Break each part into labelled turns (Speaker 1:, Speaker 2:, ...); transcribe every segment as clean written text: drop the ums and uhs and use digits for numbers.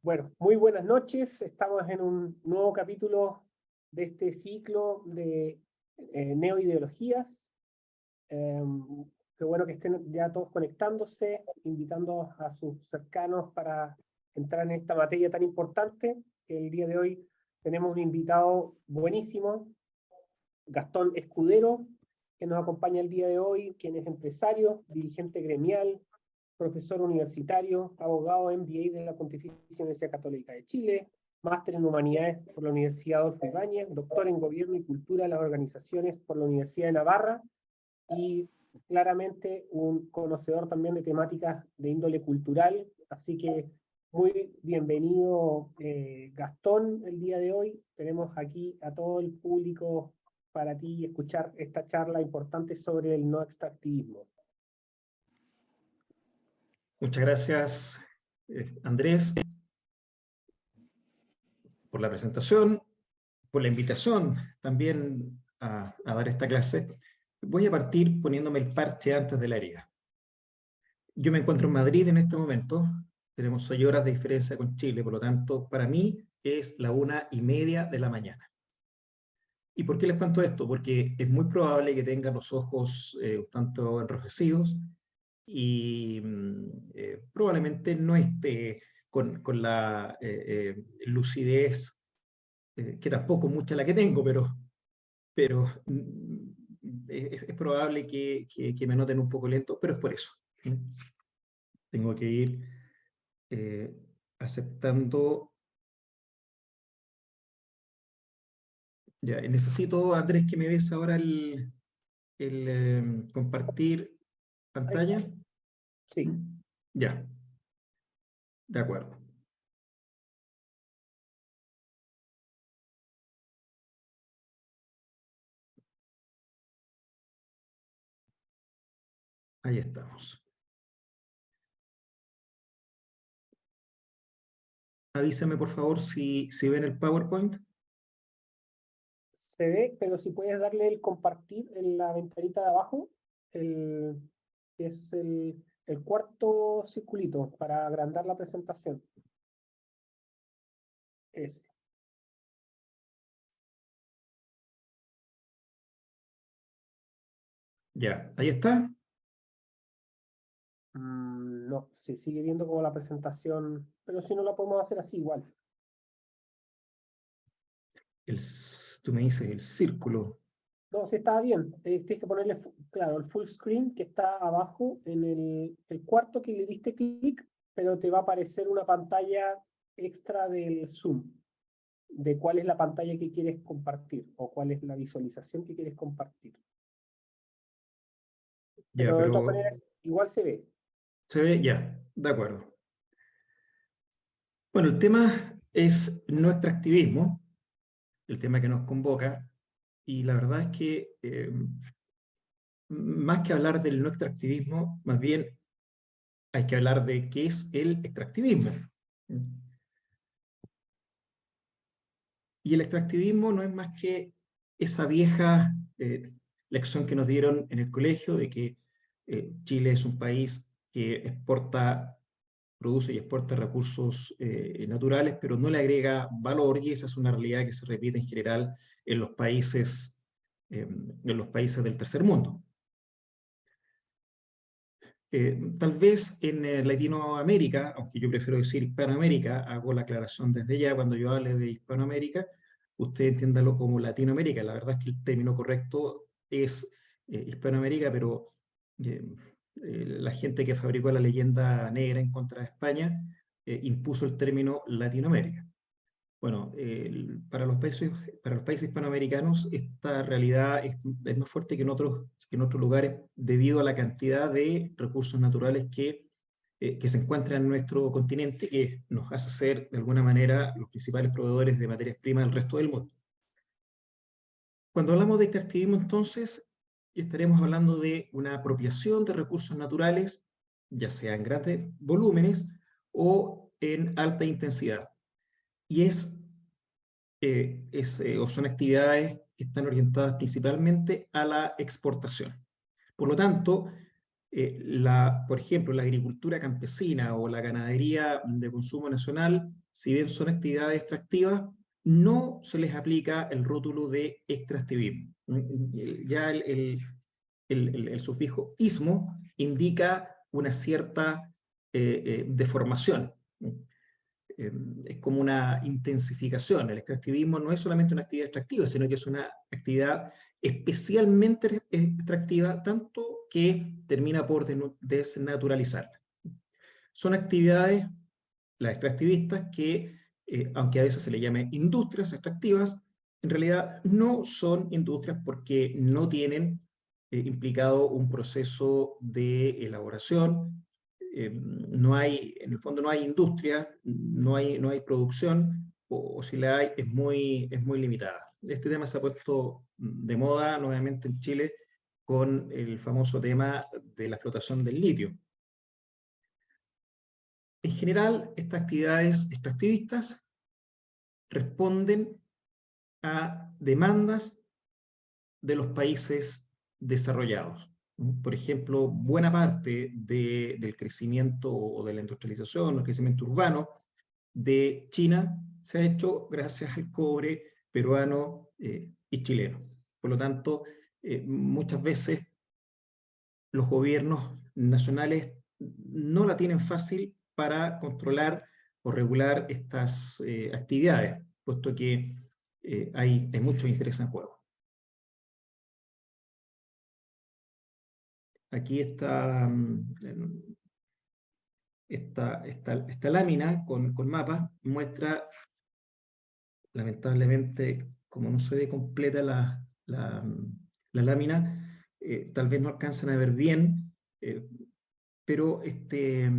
Speaker 1: Bueno, muy buenas noches. Estamos en un nuevo capítulo de este ciclo de neoideologías. Qué bueno que estén ya todos conectándose, invitando a sus cercanos para entrar en esta materia tan importante. El día de hoy tenemos un invitado buenísimo, Gastón Escudero, que nos acompaña el día de hoy, quien es empresario, dirigente gremial, profesor universitario, abogado MBA de la Pontificia Universidad Católica de Chile, máster en Humanidades por la Universidad Adolfo Ibáñez, doctor en Gobierno y Cultura de las Organizaciones por la Universidad de Navarra y claramente un conocedor también de temáticas de índole cultural. Así que muy bienvenido, Gastón, el día de hoy. Tenemos aquí a todo el público para ti escuchar esta charla importante sobre el no extractivismo.
Speaker 2: Muchas gracias, Andrés, por la presentación, por la invitación también a dar esta clase. Voy a partir poniéndome el parche antes de la herida. Yo me encuentro en Madrid en este momento, tenemos 6 horas de diferencia con Chile, por lo tanto, para mí es la 1:30 de la mañana. ¿Y por qué les cuento esto? Porque es muy probable que tengan los ojos un tanto enrojecidos y probablemente no esté con la lucidez, que tampoco mucha la que tengo, pero es probable que me noten un poco lento, pero es por eso. Tengo que ir aceptando. Ya, necesito, Andrés, que me des ahora el compartir pantalla.
Speaker 1: Sí.
Speaker 2: Ya, de acuerdo. Ahí estamos. Avísame, por favor, si ven el PowerPoint.
Speaker 1: Se ve, pero si puedes darle el compartir en la ventanita de abajo, es el cuarto circulito para agrandar la presentación. Ese.
Speaker 2: Ya, ahí está.
Speaker 1: No, se sigue viendo como la presentación, pero si no la podemos hacer así igual.
Speaker 2: Tú me dices el círculo.
Speaker 1: No, sí está bien. Tienes que ponerle, claro, el full screen que está abajo en el cuarto que le diste clic, pero te va a aparecer una pantalla extra del Zoom, de cuál es la pantalla que quieres compartir o cuál es la visualización que quieres compartir.
Speaker 2: Ya,
Speaker 1: Pero de todas
Speaker 2: pero
Speaker 1: maneras, igual se ve.
Speaker 2: se ve, ya, de acuerdo. Bueno, el tema es no extractivismo, el tema que nos convoca, y la verdad es que más que hablar del no extractivismo, más bien hay que hablar de qué es el extractivismo. Y el extractivismo no es más que esa vieja lección que nos dieron en el colegio de que Chile es un país que produce y exporta recursos naturales, pero no le agrega valor, y esa es una realidad que se repite en general en los países del tercer mundo. Tal vez en Latinoamérica, aunque yo prefiero decir Hispanoamérica, hago la aclaración desde ya, cuando yo hable de Hispanoamérica, usted entiéndalo como Latinoamérica. La verdad es que el término correcto es Hispanoamérica, pero la gente que fabricó la leyenda negra en contra de España impuso el término Latinoamérica. Bueno, para los países hispanoamericanos esta realidad es más fuerte que en otros lugares debido a la cantidad de recursos naturales que se encuentran en nuestro continente, que nos hace ser de alguna manera los principales proveedores de materias primas del resto del mundo. Cuando hablamos de extractivismo, entonces, estaremos hablando de una apropiación de recursos naturales, ya sea en grandes volúmenes o en alta intensidad. Y o son actividades que están orientadas principalmente a la exportación. Por lo tanto, por ejemplo, la agricultura campesina o la ganadería de consumo nacional, si bien son actividades extractivas, no se les aplica el rótulo de extractivismo. Ya el sufijo ismo indica una cierta deformación. Es como una intensificación. El extractivismo no es solamente una actividad extractiva, sino que es una actividad especialmente extractiva, tanto que termina por desnaturalizarla. Son actividades, las extractivistas, que, aunque a veces se le llame industrias extractivas, en realidad no son industrias porque no tienen implicado un proceso de elaboración. No hay, en el fondo no hay industria, no hay producción, o si la hay es muy limitada. Este tema se ha puesto de moda nuevamente en Chile con el famoso tema de la explotación del litio. En general, estas actividades extractivistas responden a demandas de los países desarrollados. Por ejemplo, buena parte del crecimiento o de la industrialización, el crecimiento urbano de China se ha hecho gracias al cobre peruano y chileno. Por lo tanto, muchas veces los gobiernos nacionales no la tienen fácil para controlar o regular estas actividades, puesto que hay mucho interés en juego. Aquí está esta lámina con mapas, muestra, lamentablemente, como no se ve completa la lámina, tal vez no alcanzan a ver bien, pero este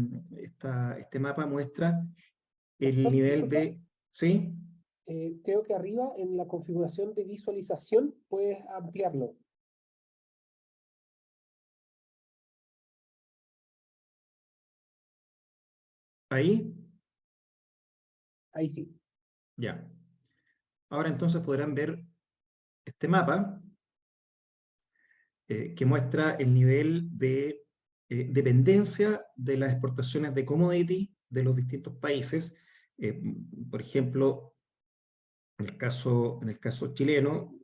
Speaker 2: mapa muestra el nivel de... ¿Sí?
Speaker 1: Creo que arriba en la configuración de visualización puedes ampliarlo.
Speaker 2: ¿Ahí?
Speaker 1: Ahí sí.
Speaker 2: Ya. Ahora entonces podrán ver este mapa que muestra el nivel de dependencia de las exportaciones de commodities de los distintos países. Por ejemplo, en el caso chileno,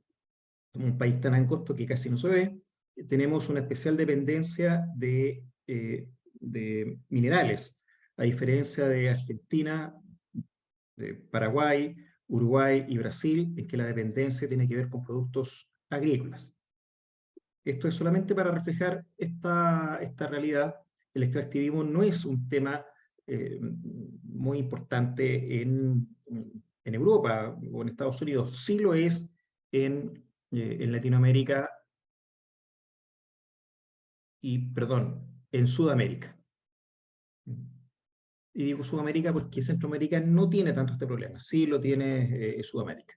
Speaker 2: un país tan angosto que casi no se ve, tenemos una especial dependencia de minerales, a diferencia de Argentina, de Paraguay, Uruguay y Brasil, en que la dependencia tiene que ver con productos agrícolas. Esto es solamente para reflejar esta realidad. El extractivismo no es un tema muy importante en Europa o en Estados Unidos, sí lo es en Latinoamérica en Sudamérica. Y digo Sudamérica porque Centroamérica no tiene tanto este problema, sí lo tiene Sudamérica.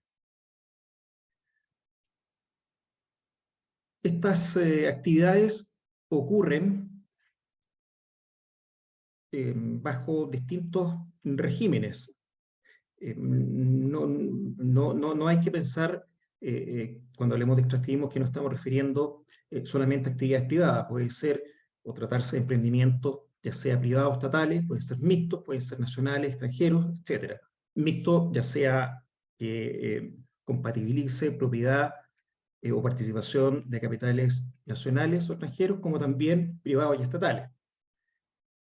Speaker 2: Estas actividades ocurren bajo distintos regímenes. No hay que pensar, cuando hablemos de extractivismo, que no estamos refiriendo solamente a actividades privadas. Puede ser o tratarse de emprendimientos, ya sea privados o estatales, pueden ser mixtos, pueden ser nacionales, extranjeros, etc. Mixto, ya sea que compatibilice propiedad o participación de capitales nacionales o extranjeros, como también privados y estatales.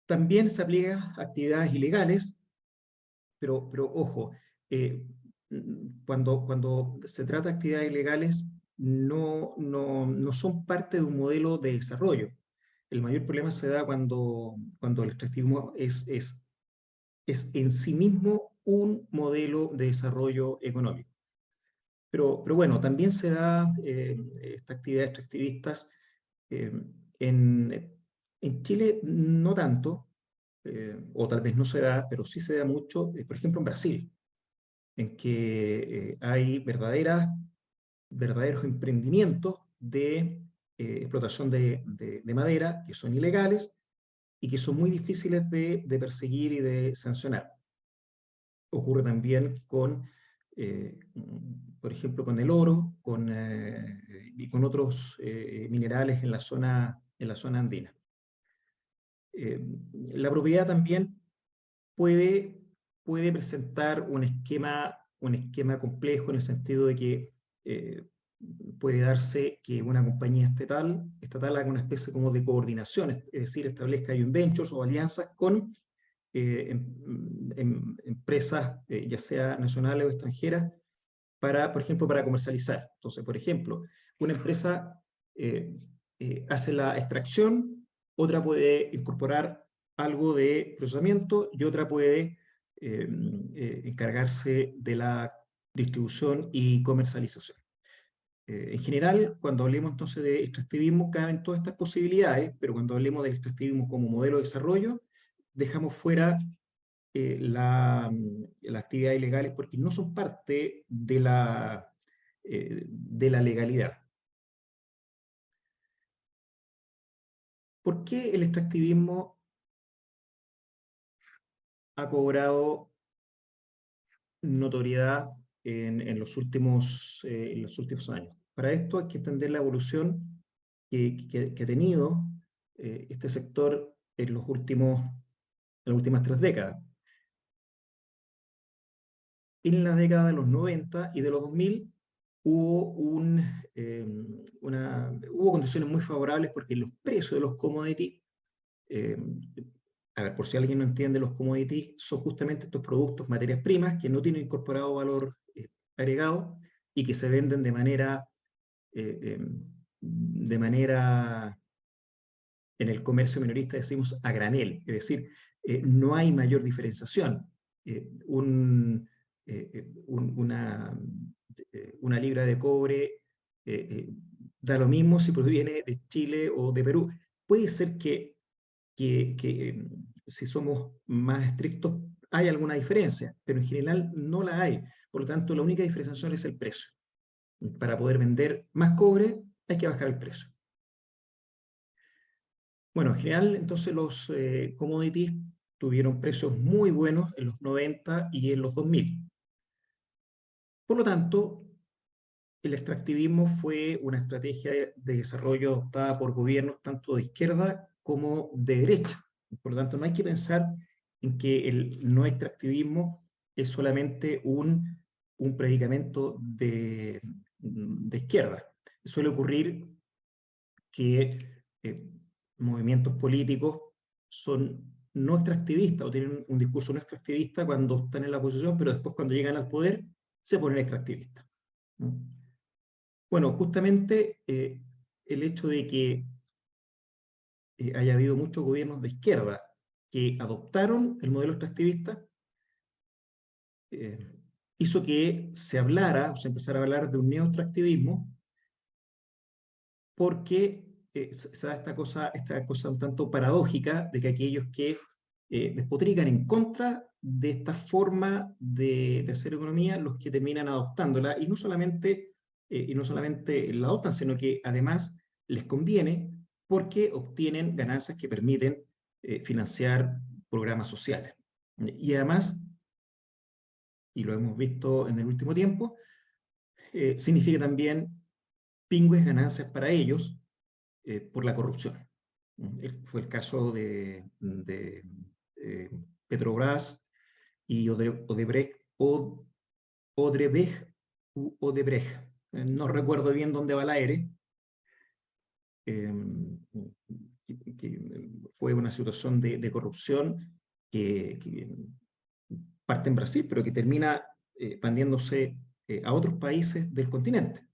Speaker 2: También se aplica a actividades ilegales, pero ojo, cuando se trata de actividades ilegales, no son parte de un modelo de desarrollo. El mayor problema se da cuando el extractivismo es en sí mismo un modelo de desarrollo económico. Pero bueno, también se da esta actividad extractivistas en Chile no tanto, o tal vez no se da, pero sí se da mucho, por ejemplo en Brasil, en que hay verdaderos emprendimientos de explotación de madera que son ilegales y que son muy difíciles de perseguir y de sancionar. Ocurre también por ejemplo, con el oro y con otros minerales en la zona andina. La propiedad también puede presentar un esquema complejo en el sentido de que puede darse que una compañía estatal haga una especie como de coordinación, es decir, establezca joint ventures o alianzas con empresas, ya sea nacionales o extranjeras, por ejemplo, para comercializar. Entonces, por ejemplo, una empresa hace la extracción, otra puede incorporar algo de procesamiento y otra puede encargarse de la distribución y comercialización. En general, cuando hablemos entonces de extractivismo, caben todas estas posibilidades, pero cuando hablemos del extractivismo como modelo de desarrollo, dejamos fuera las actividades ilegales porque no son parte de la legalidad. ¿Por qué el extractivismo ha cobrado notoriedad en los últimos años? Para esto hay que entender la evolución que ha tenido este sector en las últimas 3 décadas. En la década de los 90 y de los 2000 hubo condiciones muy favorables porque los precios de los commodities, a ver, por si alguien no entiende, los commodities son justamente estos productos, materias primas, que no tienen incorporado valor agregado y que se venden de manera, en el comercio minorista decimos a granel, es decir, no hay mayor diferenciación. Una libra de cobre da lo mismo si proviene de Chile o de Perú. Puede ser que si somos más estrictos hay alguna diferencia, pero en general no la hay. Por lo tanto, la única diferenciación es el precio. Para poder vender más cobre hay que bajar el precio. Bueno, en general, entonces los commodities tuvieron precios muy buenos en los 90 y en los 2000. Por lo tanto, el extractivismo fue una estrategia de desarrollo adoptada por gobiernos tanto de izquierda como de derecha. Por lo tanto, no hay que pensar en que el no extractivismo es solamente un predicamento de izquierda. Suele ocurrir que movimientos políticos son no extractivistas o tienen un discurso no extractivista cuando están en la oposición, pero después cuando llegan al poder se ponen extractivistas. Bueno, justamente el hecho de que haya habido muchos gobiernos de izquierda que adoptaron el modelo extractivista hizo que se hablara, o se empezara a hablar de un neoextractivismo, porque se da esta cosa un tanto paradójica de que aquellos que despotrican en contra de esta forma de hacer economía, los que terminan adoptándola, y no solamente la adoptan, sino que además les conviene porque obtienen ganancias que permiten financiar programas sociales. Y además, y lo hemos visto en el último tiempo, significa también pingües ganancias para ellos por la corrupción. Fue el caso de Petrobras y Odebrecht. No recuerdo bien dónde va la R. Que fue una situación de corrupción que parte en Brasil, pero que termina expandiéndose a otros países del continente.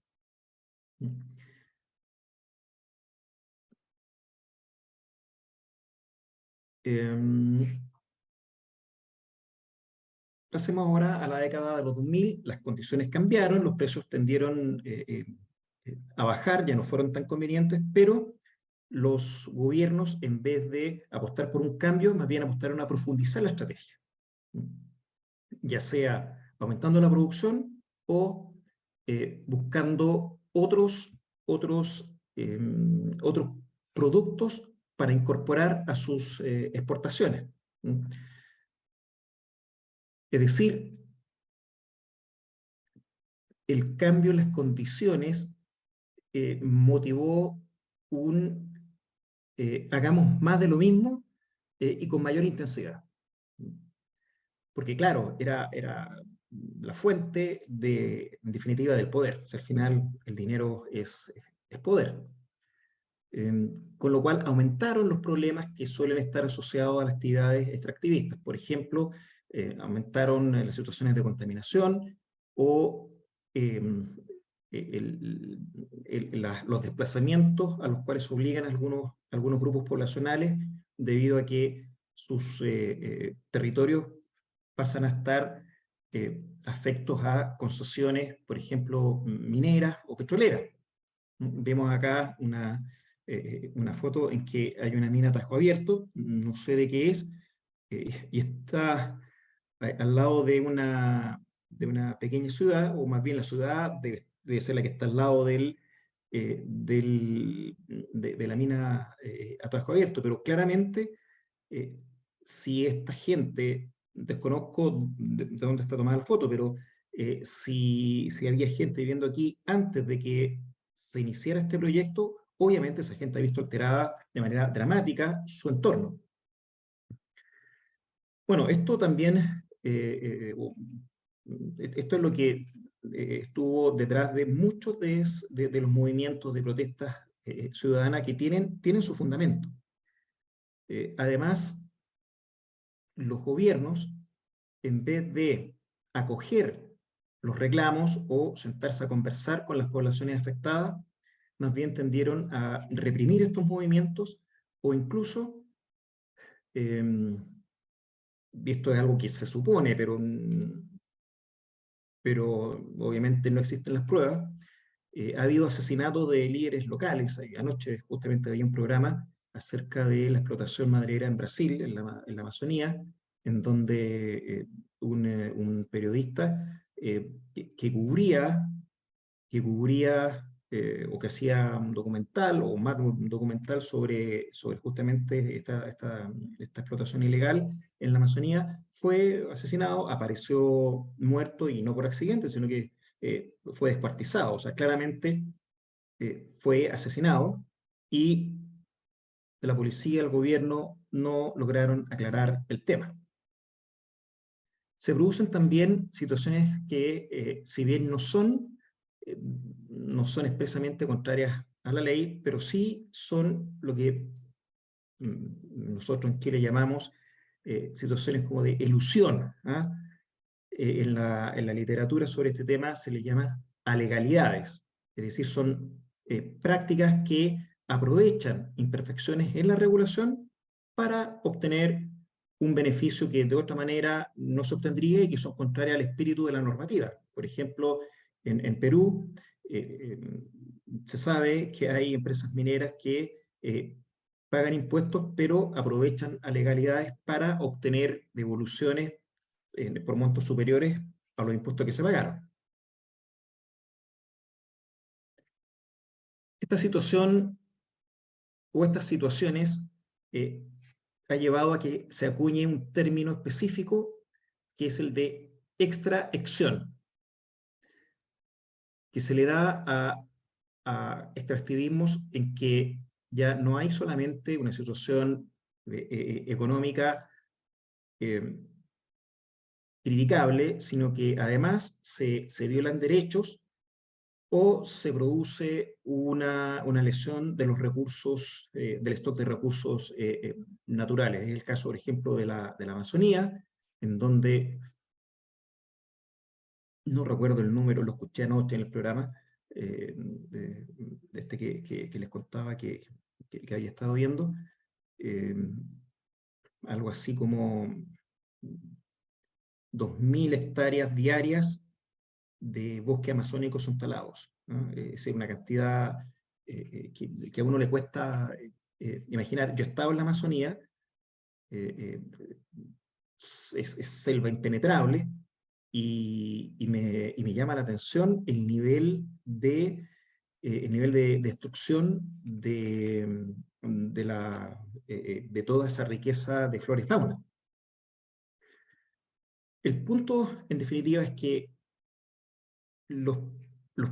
Speaker 2: Pasemos ahora a la década de los 2000, las condiciones cambiaron, los precios tendieron a bajar, ya no fueron tan convenientes, pero los gobiernos, en vez de apostar por un cambio, más bien apostaron a profundizar la estrategia, ya sea aumentando la producción o buscando otros productos para incorporar a sus exportaciones. Es decir, el cambio en las condiciones motivó hagamos más de lo mismo, y con mayor intensidad. Porque claro, era la fuente, en definitiva, del poder. O sea, al final el dinero es poder. Con lo cual aumentaron los problemas que suelen estar asociados a las actividades extractivistas. Por ejemplo, aumentaron las situaciones de contaminación o los desplazamientos a los cuales se obligan algunos grupos poblacionales debido a que sus territorios pasan a estar afectos a concesiones, por ejemplo, mineras o petroleras. Vemos acá una foto en que hay una mina a tajo abierto, no sé de qué es, y está al lado de una pequeña ciudad, o más bien la ciudad debe ser la que está al lado de la mina a tajo abierto, pero claramente si esta gente, desconozco de dónde está tomada la foto, pero si había gente viviendo aquí antes de que se iniciara este proyecto, obviamente esa gente ha visto alterada de manera dramática su entorno. Bueno, esto también, esto es lo que estuvo detrás de muchos de los movimientos de protestas ciudadanas que tienen su fundamento. Además, los gobiernos, en vez de acoger los reclamos o sentarse a conversar con las poblaciones afectadas, más bien tendieron a reprimir estos movimientos o incluso, y esto es algo que se supone, pero obviamente no existen las pruebas, ha habido asesinatos de líderes locales. Anoche justamente había un programa acerca de la explotación maderera en Brasil, en la Amazonía, en donde un periodista que cubría o que hacía un documental, o más un documental sobre justamente esta explotación ilegal en la Amazonía, fue asesinado, apareció muerto, y no por accidente, sino que fue descuartizado. O sea, claramente fue asesinado, y la policía y el gobierno no lograron aclarar el tema. Se producen también situaciones que, si bien no son expresamente contrarias a la ley, pero sí son lo que nosotros en Chile llamamos situaciones como de elusión. ¿Ah? En la literatura sobre este tema se le llama alegalidades, es decir, son prácticas que aprovechan imperfecciones en la regulación para obtener un beneficio que de otra manera no se obtendría y que son contrarias al espíritu de la normativa. Por ejemplo, en Perú se sabe que hay empresas mineras que pagan impuestos, pero aprovechan alegalidades para obtener devoluciones por montos superiores a los impuestos que se pagaron. Esta situación o estas situaciones ha llevado a que se acuñe un término específico que es el de extraección, que se le da a extractivismos en que ya no hay solamente una situación económica criticable, sino que además se violan derechos o se produce una lesión de los recursos, del stock de recursos naturales. Es el caso, por ejemplo, de la Amazonía, en donde, no recuerdo el número, lo escuché anoche en el programa, de este que les contaba que había estado viendo, algo así como 2.000 hectáreas diarias de bosque amazónico son talados, ¿no? Es una cantidad que a uno le cuesta imaginar. Yo he estado en la Amazonía, es selva impenetrable, y me llama la atención el nivel de destrucción de toda esa riqueza de flora y fauna. El punto, en definitiva, es que los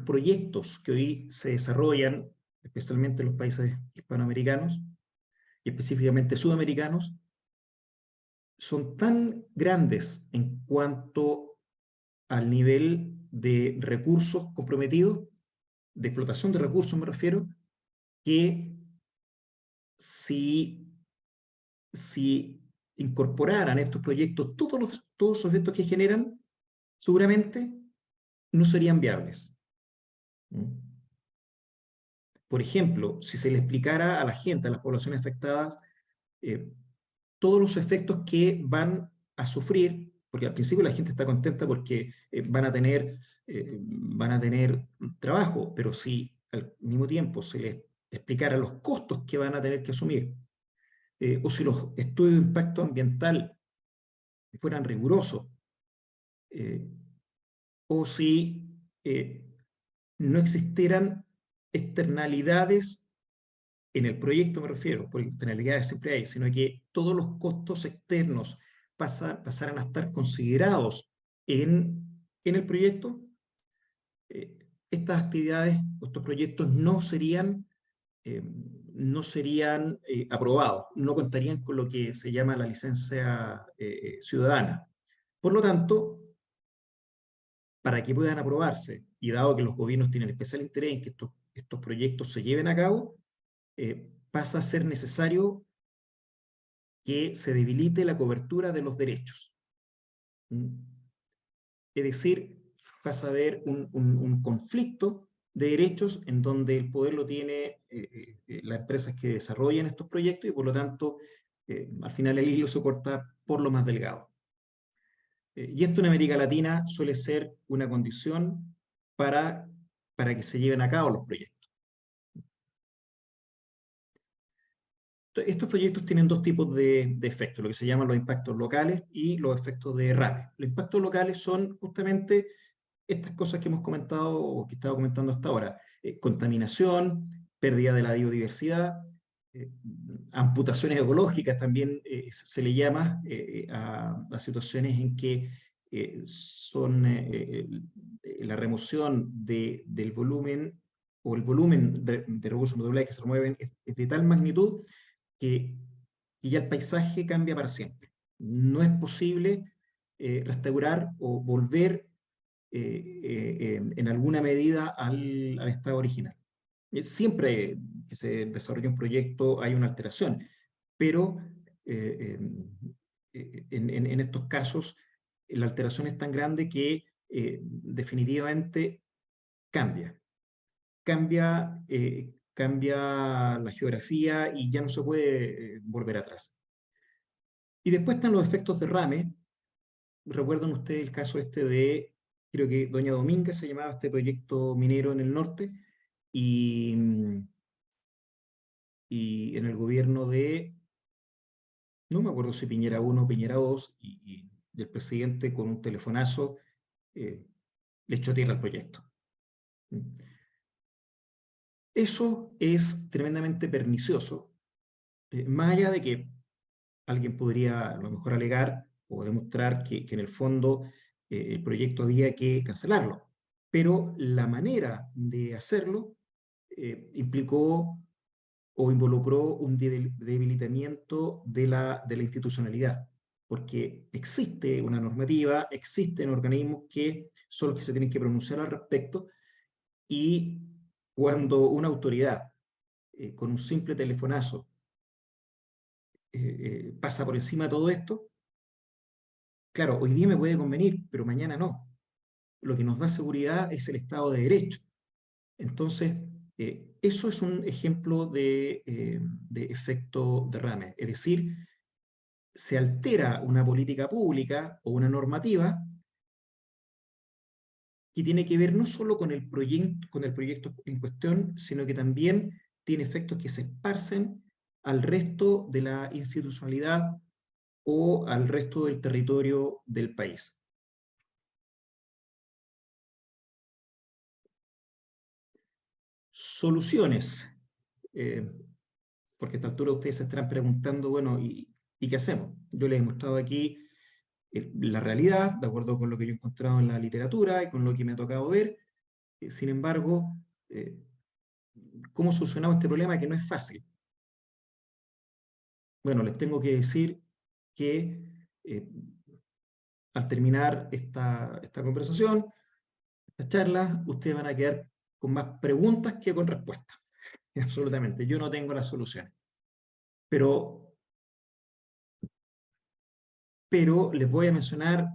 Speaker 2: proyectos que hoy se desarrollan, especialmente en los países hispanoamericanos y específicamente sudamericanos, son tan grandes en cuanto al nivel de recursos comprometidos, de explotación de recursos me refiero, que si, si incorporaran estos proyectos todos los efectos que generan, seguramente no serían viables. Por ejemplo, si se le explicara a la gente, a las poblaciones afectadas, todos los efectos que van a sufrir, porque al principio la gente está contenta porque van a tener trabajo, pero si al mismo tiempo se les explicara los costos que van a tener que asumir, o si los estudios de impacto ambiental fueran rigurosos, eh, o si no existieran externalidades en el proyecto, me refiero, por externalidades siempre hay, sino que todos los costos externos pasaran a estar considerados en el proyecto, estas actividades, estos proyectos no serían aprobados, no contarían con lo que se llama la licencia ciudadana. Por lo tanto, para que puedan aprobarse, y dado que los gobiernos tienen especial interés en que estos proyectos se lleven a cabo, pasa a ser necesario que se debilite la cobertura de los derechos. Es decir, pasa a haber un conflicto de derechos en donde el poder lo tiene las empresas que desarrollan estos proyectos y por lo tanto al final el hilo se corta por lo más delgado. Y esto en América Latina suele ser una condición para que se lleven a cabo los proyectos. Estos proyectos tienen dos tipos de efectos, lo que se llaman los impactos locales y los efectos de derrame. Los impactos locales son justamente estas cosas que hemos comentado o que estaba comentando hasta ahora. Contaminación, pérdida de la biodiversidad, amputaciones ecológicas también se le llama a situaciones en que son la remoción del volumen o el volumen de recursos modulares que se remueven es de tal magnitud que ya el paisaje cambia para siempre. No es posible restaurar o volver en alguna medida al estado original. Siempre que se desarrolla un proyecto hay una alteración, pero en estos casos la alteración es tan grande que definitivamente cambia. Cambia la geografía y ya no se puede volver atrás. Y después están los efectos derrame. ¿Recuerdan ustedes el caso este de, creo que Doña Dominga se llamaba este proyecto minero en el norte, y en el gobierno de, no me acuerdo si Piñera 1 o Piñera 2, y el presidente con un telefonazo le echó tierra al proyecto. Eso es tremendamente pernicioso, más allá de que alguien podría a lo mejor alegar o demostrar que en el fondo el proyecto había que cancelarlo, pero la manera de hacerlo implicó o involucró un debilitamiento de la institucionalidad, porque existe una normativa, existen organismos que son los que se tienen que pronunciar al respecto, y cuando una autoridad con un simple telefonazo pasa por encima de todo esto, claro, hoy día me puede convenir, pero mañana no. Lo que nos da seguridad es el Estado de Derecho. Entonces, eso es un ejemplo de efecto derrame. Es decir, se altera una política pública o una normativa que tiene que ver no solo con el proyecto en cuestión, sino que también tiene efectos que se esparcen al resto de la institucionalidad o al resto del territorio del país. Soluciones. Porque a esta altura ustedes se estarán preguntando, bueno, ¿y qué hacemos? Yo les he mostrado aquí la realidad, de acuerdo con lo que yo he encontrado en la literatura y con lo que me ha tocado ver. Sin embargo, ¿cómo solucionamos este problema que no es fácil? Bueno, les tengo que decir que al terminar esta conversación, esta charla, ustedes van a quedar con más preguntas que con respuestas. Absolutamente, yo no tengo las soluciones. Pero les voy a mencionar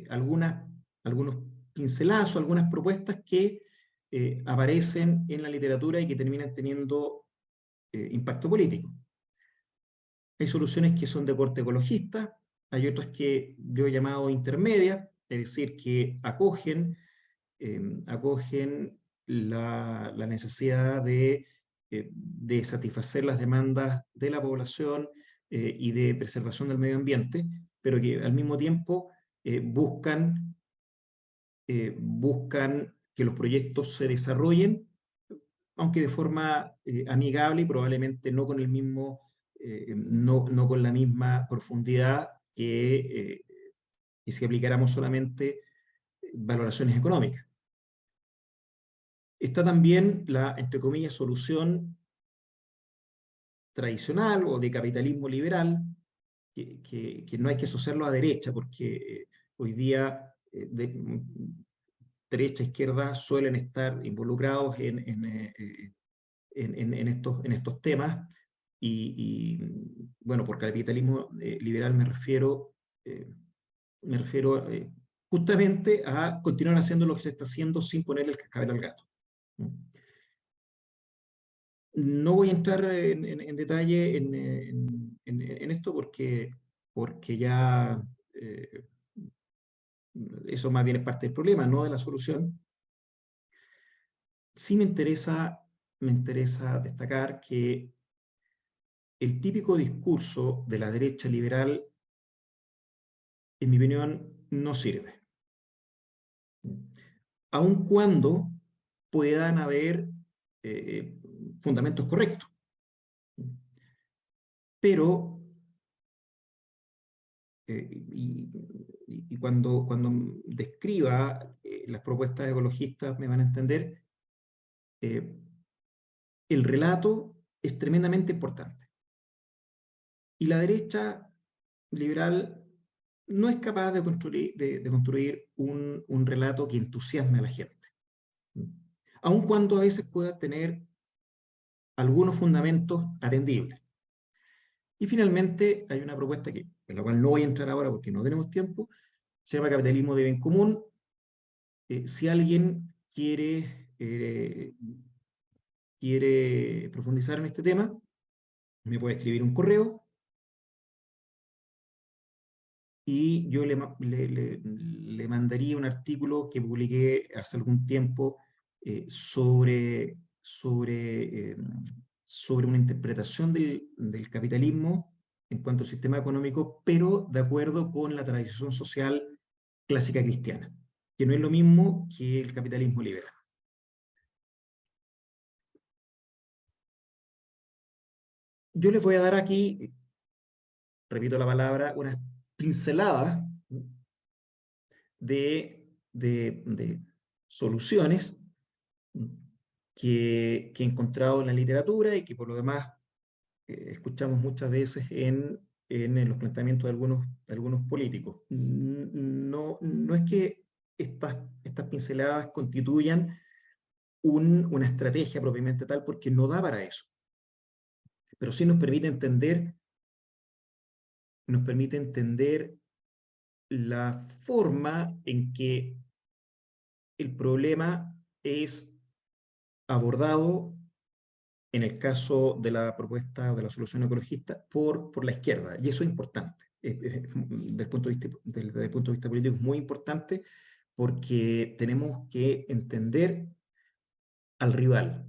Speaker 2: algunos pincelazos, algunas propuestas que aparecen en la literatura y que terminan teniendo impacto político. Hay soluciones que son de corte ecologista, hay otras que yo he llamado intermedias, es decir, que acogen la necesidad de satisfacer las demandas de la población y de preservación del medio ambiente, pero que al mismo tiempo buscan que los proyectos se desarrollen, aunque de forma amigable y probablemente no con el mismo, no con la misma profundidad que si aplicáramos solamente valoraciones económicas. Está también la, entre comillas, solución tradicional o de capitalismo liberal, que no hay que asociarlo a derecha, porque hoy día derecha e izquierda suelen estar involucrados en estos temas, y bueno, por capitalismo liberal me refiero justamente a continuar haciendo lo que se está haciendo sin ponerle el cascabel al gato. No voy a entrar en detalle en esto porque ya eso más bien es parte del problema, no de la solución. Sí me interesa destacar que el típico discurso de la derecha liberal, en mi opinión, no sirve. Aun cuando puedan haber fundamentos correctos. Pero, y cuando describa las propuestas ecologistas me van a entender, el relato es tremendamente importante. Y la derecha liberal no es capaz de construir un relato que entusiasme a la gente, aun cuando a veces pueda tener algunos fundamentos atendibles. Y finalmente hay una propuesta en la cual no voy a entrar ahora porque no tenemos tiempo, se llama capitalismo de bien común. Si alguien quiere profundizar en este tema, me puede escribir un correo y yo le mandaría un artículo que publiqué hace algún tiempo sobre una interpretación del capitalismo en cuanto al sistema económico, pero de acuerdo con la tradición social clásica cristiana, que no es lo mismo que el capitalismo liberal. Yo les voy a dar aquí, repito la palabra, unas pinceladas de soluciones que he encontrado en la literatura y que por lo demás escuchamos muchas veces en los planteamientos de algunos políticos. No es que estas pinceladas constituyan una estrategia propiamente tal, porque no da para eso. Pero sí nos permite entender la forma en que el problema es abordado en el caso de la propuesta o de la solución ecologista por la izquierda, y eso es importante. Desde el punto de vista político es muy importante porque tenemos que entender al rival.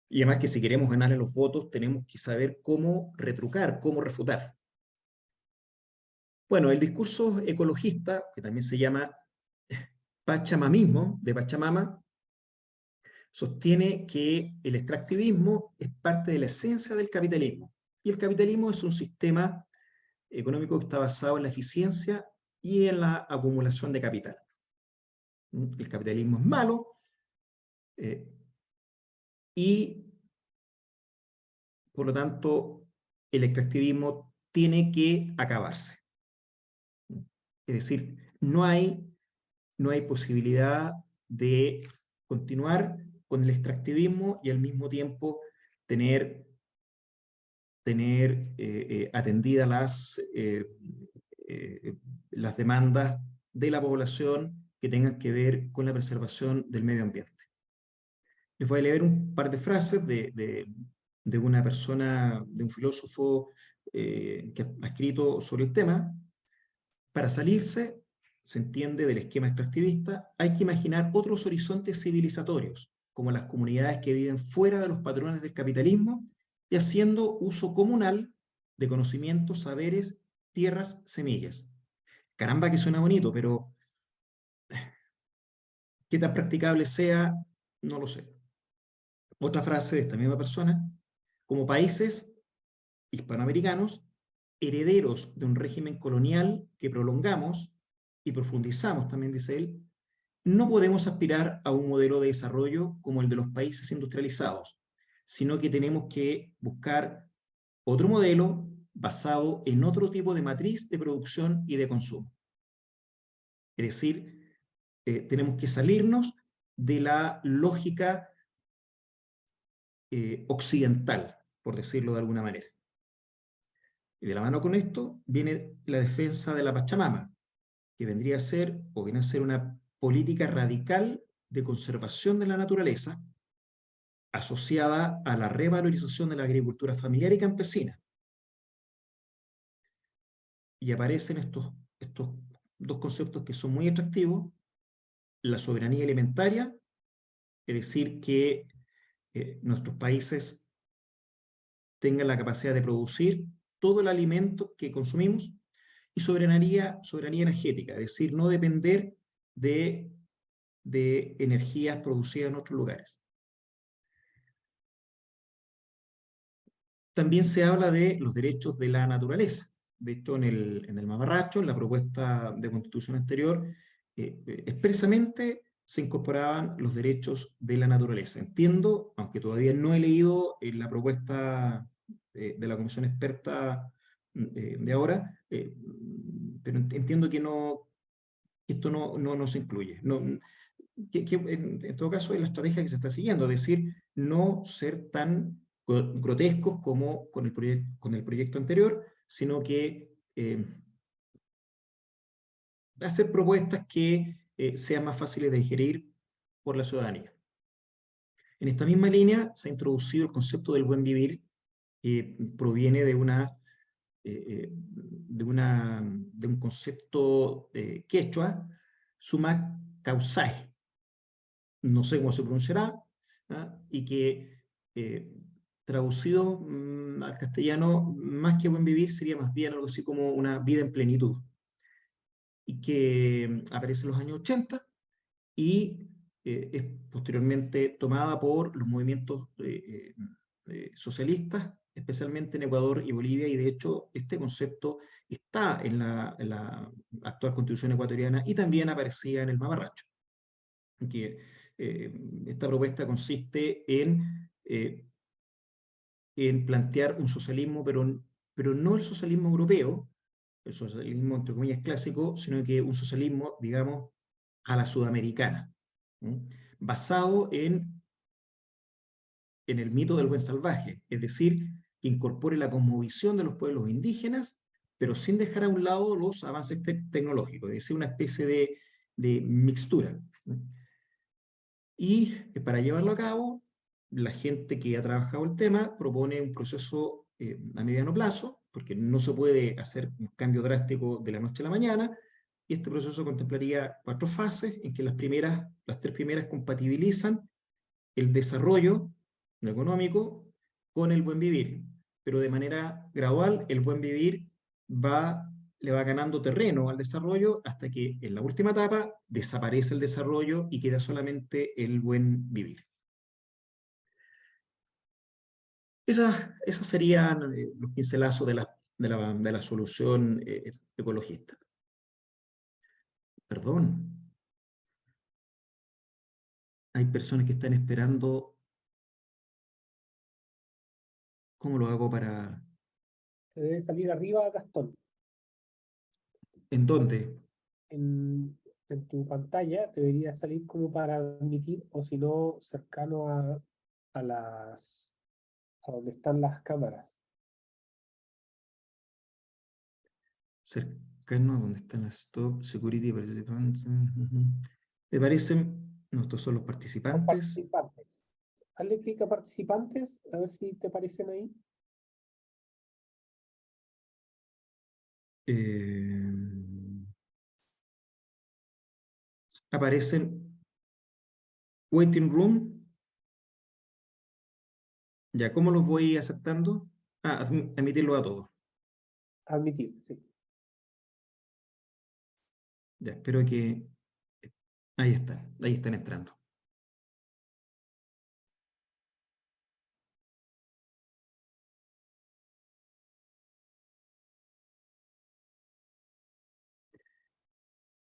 Speaker 2: Y además que si queremos ganarle los votos tenemos que saber cómo retrucar, cómo refutar. Bueno, el discurso ecologista, que también se llama pachamamismo, de Pachamama, sostiene que el extractivismo es parte de la esencia del capitalismo. Y el capitalismo es un sistema económico que está basado en la eficiencia y en la acumulación de capital. El capitalismo es malo y, por lo tanto, el extractivismo tiene que acabarse. Es decir, no hay posibilidad de continuar con el extractivismo y al mismo tiempo tener atendidas las demandas de la población que tengan que ver con la preservación del medio ambiente. Les voy a leer un par de frases de una persona, de un filósofo que ha escrito sobre el tema. Para salirse, se entiende, del esquema extractivista, hay que imaginar otros horizontes civilizatorios, como las comunidades que viven fuera de los patrones del capitalismo y haciendo uso comunal de conocimientos, saberes, tierras, semillas. Caramba que suena bonito, pero qué tan practicable sea, no lo sé. Otra frase de esta misma persona: como países hispanoamericanos, herederos de un régimen colonial que prolongamos y profundizamos, también dice él, no podemos aspirar a un modelo de desarrollo como el de los países industrializados, sino que tenemos que buscar otro modelo basado en otro tipo de matriz de producción y de consumo. Es decir, tenemos que salirnos de la lógica occidental, por decirlo de alguna manera. Y de la mano con esto viene la defensa de la Pachamama, que vendría a ser, o viene a ser, una política radical de conservación de la naturaleza asociada a la revalorización de la agricultura familiar y campesina. Y aparecen estos dos conceptos que son muy atractivos: la soberanía alimentaria, es decir, que nuestros países tengan la capacidad de producir todo el alimento que consumimos, y soberanía energética, es decir, no depender de energías producidas en otros lugares. También se habla de los derechos de la naturaleza. De hecho, en el mamarracho, en la propuesta de constitución anterior, expresamente se incorporaban los derechos de la naturaleza. Entiendo, aunque todavía no he leído la propuesta de la comisión experta de ahora, pero entiendo que esto no se incluye. Que en todo caso es la estrategia que se está siguiendo, es decir, no ser tan grotescos como con el proyecto anterior, sino que hacer propuestas que sean más fáciles de digerir por la ciudadanía. En esta misma línea se ha introducido el concepto del buen vivir, que proviene de un concepto quechua, sumac causai, no sé cómo se pronunciará, ¿ah? Y que traducido al castellano, más que buen vivir, sería más bien algo así como una vida en plenitud, y que aparece en los años 80 y es posteriormente tomada por los movimientos socialistas, especialmente en Ecuador y Bolivia, y de hecho este concepto está en la actual constitución ecuatoriana y también aparecía en el mamarracho. Que esta propuesta consiste en plantear un socialismo, pero no el socialismo europeo, el socialismo entre comillas clásico, sino que un socialismo, digamos, a la sudamericana, ¿no? Basado en el mito del buen salvaje, es decir, que incorpore la cosmovisión de los pueblos indígenas, pero sin dejar a un lado los avances tecnológicos, es decir, una especie de mixtura, ¿no? Y para llevarlo a cabo, la gente que ha trabajado el tema propone un proceso a mediano plazo, porque no se puede hacer un cambio drástico de la noche a la mañana, y este proceso contemplaría 4 fases, en que las 3 primeras compatibilizan el desarrollo económico con el buen vivir, pero de manera gradual el buen vivir le va ganando terreno al desarrollo hasta que en la última etapa desaparece el desarrollo y queda solamente el buen vivir. Esos serían los pincelazos de la solución ecologista. Perdón. Hay personas que están esperando. ¿Cómo lo hago para
Speaker 1: Te debe salir arriba, Gastón.
Speaker 2: ¿En dónde?
Speaker 1: En tu pantalla debería salir como para admitir, o si no, cercano a donde están las cámaras.
Speaker 2: Cercano a donde están las top, security, participants. ¿Me parecen? No, estos son los
Speaker 1: Son
Speaker 2: participantes.
Speaker 1: participantes. Hazle clic a participantes, a ver si te aparecen ahí.
Speaker 2: Aparecen waiting room. Ya, ¿cómo los voy aceptando? Admitirlo a todos.
Speaker 1: Admitir, sí.
Speaker 2: Ya, espero que... ahí están entrando.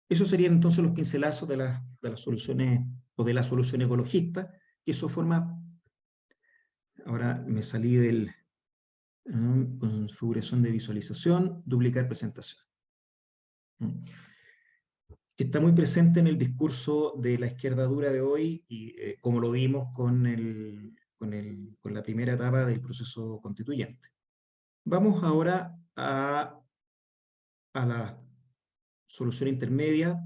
Speaker 2: Esos serían entonces los pincelazos de las soluciones, o de la solución ecologista, que eso forma... Ahora me salí del... configuración de visualización, duplicar presentación. Que está muy presente en el discurso de la izquierda dura de hoy, y como lo vimos con la primera etapa del proceso constituyente. Vamos ahora a la solución intermedia.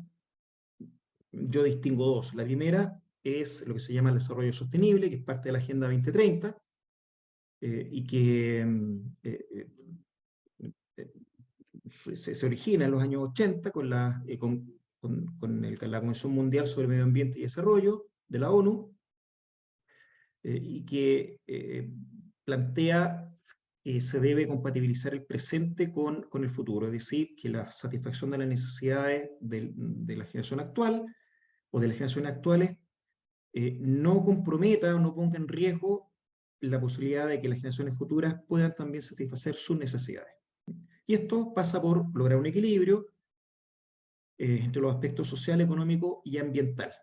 Speaker 2: Yo distingo dos. La primera es lo que se llama el desarrollo sostenible, que es parte de la Agenda 2030, y que se origina en los años 80 con la Convención Mundial sobre Medio Ambiente y Desarrollo de la ONU, y que plantea que se debe compatibilizar el presente con el futuro, es decir, que la satisfacción de las necesidades de la generación actual o de las generaciones actuales no comprometa o no ponga en riesgo la posibilidad de que las generaciones futuras puedan también satisfacer sus necesidades. Y esto pasa por lograr un equilibrio entre los aspectos social, económico y ambiental.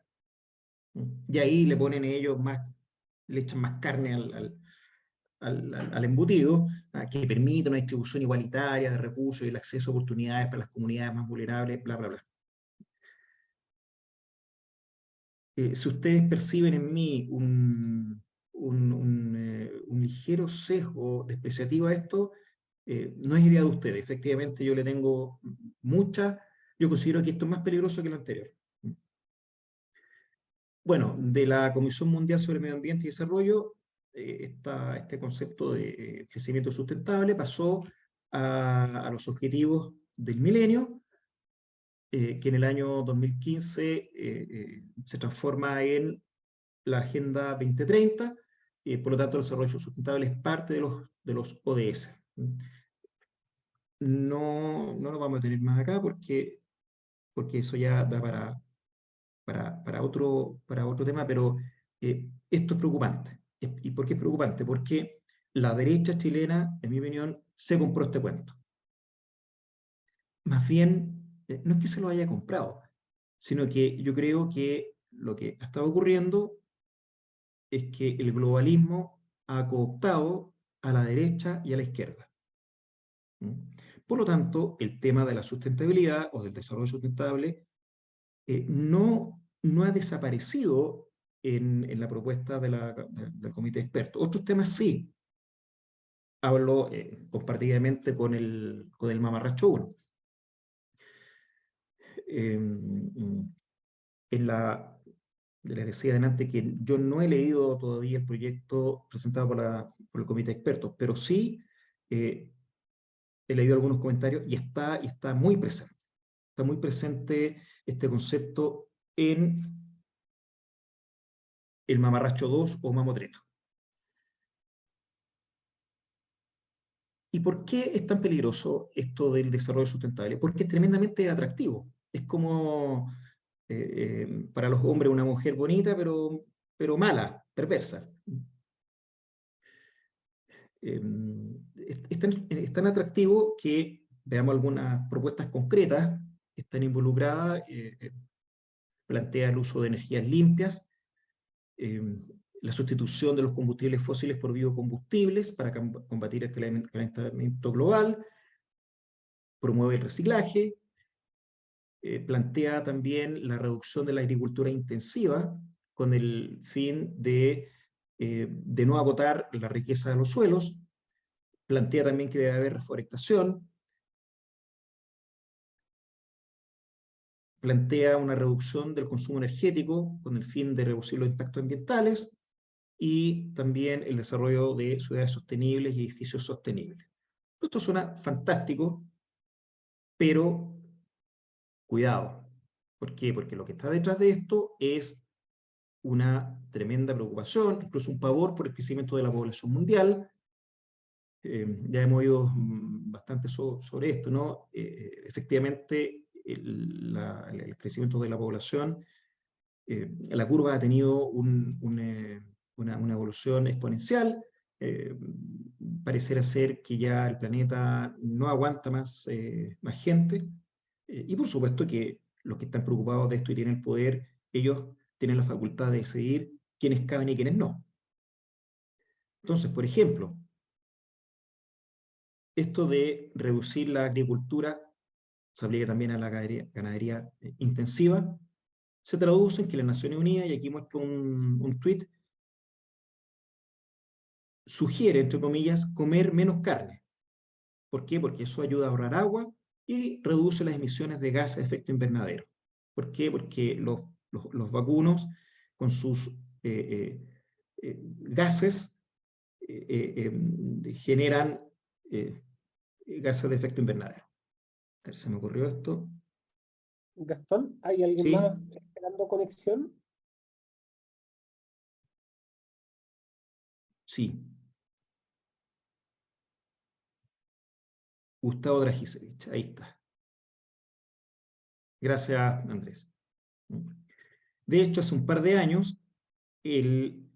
Speaker 2: Y ahí le ponen ellos le echan más carne al embutido, que permite una distribución igualitaria de recursos y el acceso a oportunidades para las comunidades más vulnerables, bla, bla, bla. Si ustedes perciben en mí un ligero sesgo despreciativo a esto, no es idea de ustedes. Efectivamente, yo le tengo yo considero que esto es más peligroso que lo anterior. Bueno, de la Comisión Mundial sobre Medio Ambiente y Desarrollo, este concepto de crecimiento sustentable pasó a los objetivos del milenio, que en el año 2015 se transforma en la Agenda 2030, por lo tanto el desarrollo sustentable es parte de los ODS. No nos vamos a detener más acá porque eso ya da para otro tema, pero esto es preocupante. ¿Y por qué es preocupante? Porque la derecha chilena, en mi opinión, se compró este cuento. Más bien, no es que se lo haya comprado, sino que yo creo que lo que ha estado ocurriendo es que el globalismo ha cooptado a la derecha y a la izquierda. Por lo tanto, el tema de la sustentabilidad o del desarrollo sustentable no ha desaparecido en la propuesta del comité de expertos. Otros temas sí. Hablo compartidamente con el Mamarracho 1. Les decía adelante que yo no he leído todavía el proyecto presentado por el comité de expertos, pero sí he leído algunos comentarios y está muy presente. Está muy presente este concepto en el Mamarracho 2 o Mamotreto. ¿Y por qué es tan peligroso esto del desarrollo sustentable? Porque es tremendamente atractivo. Es como para los hombres una mujer bonita, pero mala, perversa. Es tan atractivo que veamos algunas propuestas concretas que están involucradas. Plantea el uso de energías limpias, la sustitución de los combustibles fósiles por biocombustibles para combatir el calentamiento global, promueve el reciclaje, plantea también la reducción de la agricultura intensiva con el fin de no agotar la riqueza de los suelos, plantea también que debe haber reforestación, plantea una reducción del consumo energético con el fin de reducir los impactos ambientales y también el desarrollo de ciudades sostenibles y edificios sostenibles. Esto suena fantástico, pero cuidado. ¿Por qué? Porque lo que está detrás de esto es una tremenda preocupación, incluso un pavor por el crecimiento de la población mundial. Ya hemos oído bastante sobre esto, ¿no? Efectivamente, el crecimiento de la población, la curva ha tenido una evolución exponencial. Pareciera ser que ya el planeta no aguanta más gente. Y por supuesto que los que están preocupados de esto y tienen el poder, ellos tienen la facultad de decidir quiénes caben y quiénes no. Entonces, por ejemplo, esto de reducir la agricultura se aplica también a la ganadería intensiva. Se traduce en que las Naciones Unidas, y aquí muestro un tuit, sugiere, entre comillas, comer menos carne. ¿Por qué? Porque eso ayuda a ahorrar agua y reduce las emisiones de gases de efecto invernadero. ¿Por qué? Porque los vacunos, con sus gases, generan gases de efecto invernadero. A ver, se me ocurrió esto.
Speaker 1: Gastón, ¿hay alguien
Speaker 2: ¿Sí?
Speaker 1: más esperando conexión?
Speaker 2: Sí. Gustavo Dragisevich, ahí está. Gracias, Andrés. De hecho, hace un par de años, el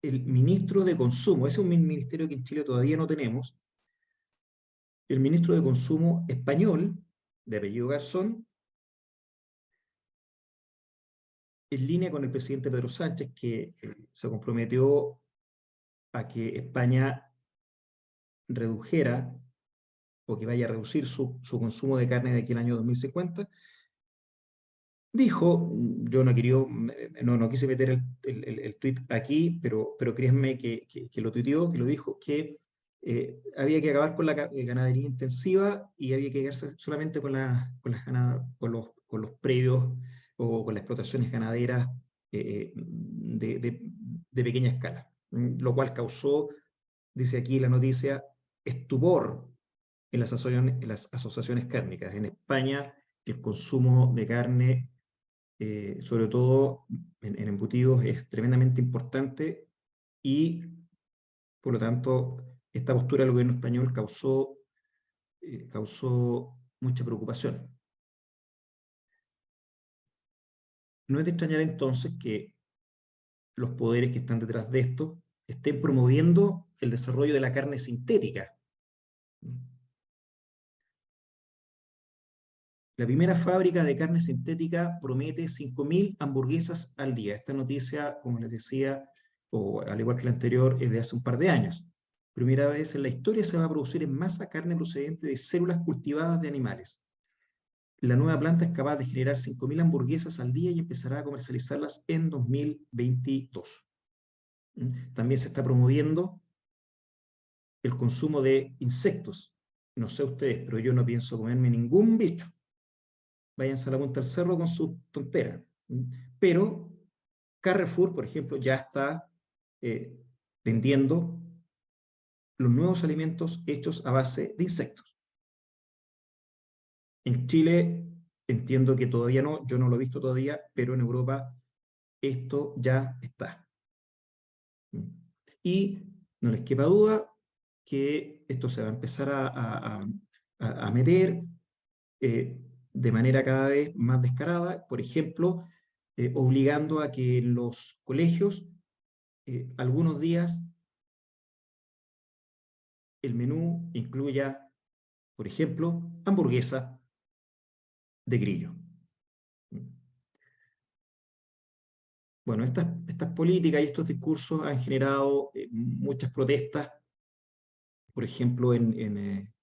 Speaker 2: ministro de Consumo, ese es un ministerio que en Chile todavía no tenemos, el ministro de Consumo español, de apellido Garzón, en línea con el presidente Pedro Sánchez, que se comprometió a que España redujera o que vaya a reducir su consumo de carne de aquí al año 2050, dijo, yo no quise meter el tuit aquí, pero créanme que lo tuiteó, que lo dijo, que había que acabar con la ganadería intensiva y había que quedarse solamente con los predios o con las explotaciones ganaderas de pequeña escala, lo cual causó, dice aquí la noticia, estupor en las asociaciones cárnicas. En España, el consumo de carne sobre todo en embutidos, es tremendamente importante y, por lo tanto, esta postura del gobierno español causó mucha preocupación. No es de extrañar entonces que los poderes que están detrás de esto estén promoviendo el desarrollo de la carne sintética. La primera fábrica de carne sintética promete 5.000 hamburguesas al día. Esta noticia, como les decía, o al igual que la anterior, es de hace un par de años. Primera vez en la historia se va a producir en masa carne procedente de células cultivadas de animales. La nueva planta es capaz de generar 5.000 hamburguesas al día y empezará a comercializarlas en 2022. También se está promoviendo el consumo de insectos. No sé ustedes, pero yo no pienso comerme ningún bicho. Váyanse a la punta del cerro con sus tonteras. Pero Carrefour, por ejemplo, ya está vendiendo los nuevos alimentos hechos a base de insectos. En Chile entiendo que todavía no, yo no lo he visto todavía, pero en Europa esto ya está. Y no les quepa duda que esto se va a empezar a meter de manera cada vez más descarada, por ejemplo, obligando a que en los colegios algunos días el menú incluya, por ejemplo, hamburguesa de grillo. Bueno, estas políticas y estos discursos han generado muchas protestas, por ejemplo, en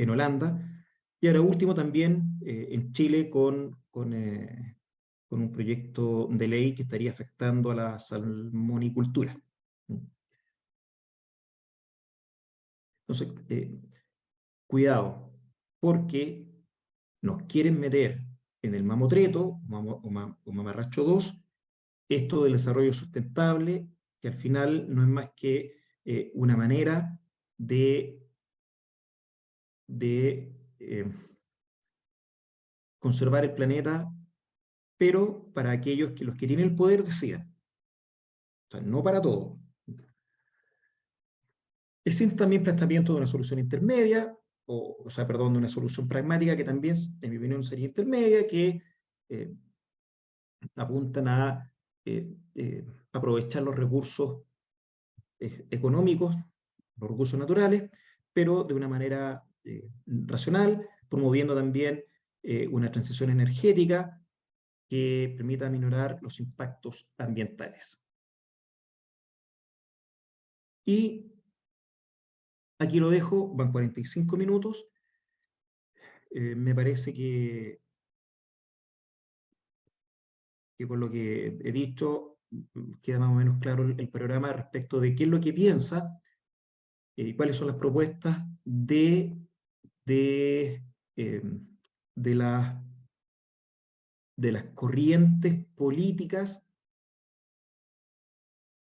Speaker 2: Holanda, y ahora último también en Chile con un proyecto de ley que estaría afectando a la salmonicultura. Entonces, cuidado, porque nos quieren meter en el mamotreto o mamarracho 2 esto del desarrollo sustentable, que al final no es más que una manera de conservar el planeta, pero para aquellos que los que tienen el poder decidan. O sea, no para todos. Existe también planteamiento de una solución intermedia, o sea, perdón, de una solución pragmática que también, en mi opinión, sería intermedia, que eh, apuntan a aprovechar los recursos económicos, los recursos naturales, pero de una manera racional, promoviendo también una transición energética que permita minorar los impactos ambientales. Y aquí lo dejo, van 45 minutos. Me parece que con lo que he dicho queda más o menos claro el programa respecto de qué es lo que piensa y cuáles son las propuestas de, eh, de, las, de las corrientes políticas,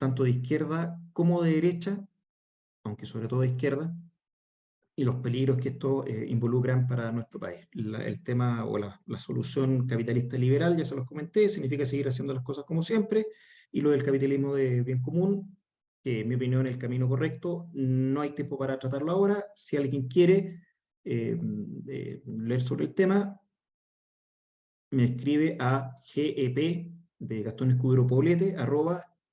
Speaker 2: tanto de izquierda como de derecha, aunque sobre todo de izquierda, y los peligros que esto involucran para nuestro país. El tema o la solución capitalista liberal, ya se los comenté, significa seguir haciendo las cosas como siempre, y lo del capitalismo de bien común, que en mi opinión es el camino correcto, no hay tiempo para tratarlo ahora. Si alguien quiere leer sobre el tema, me escribe a GEP de Gastón Escudero Poblete,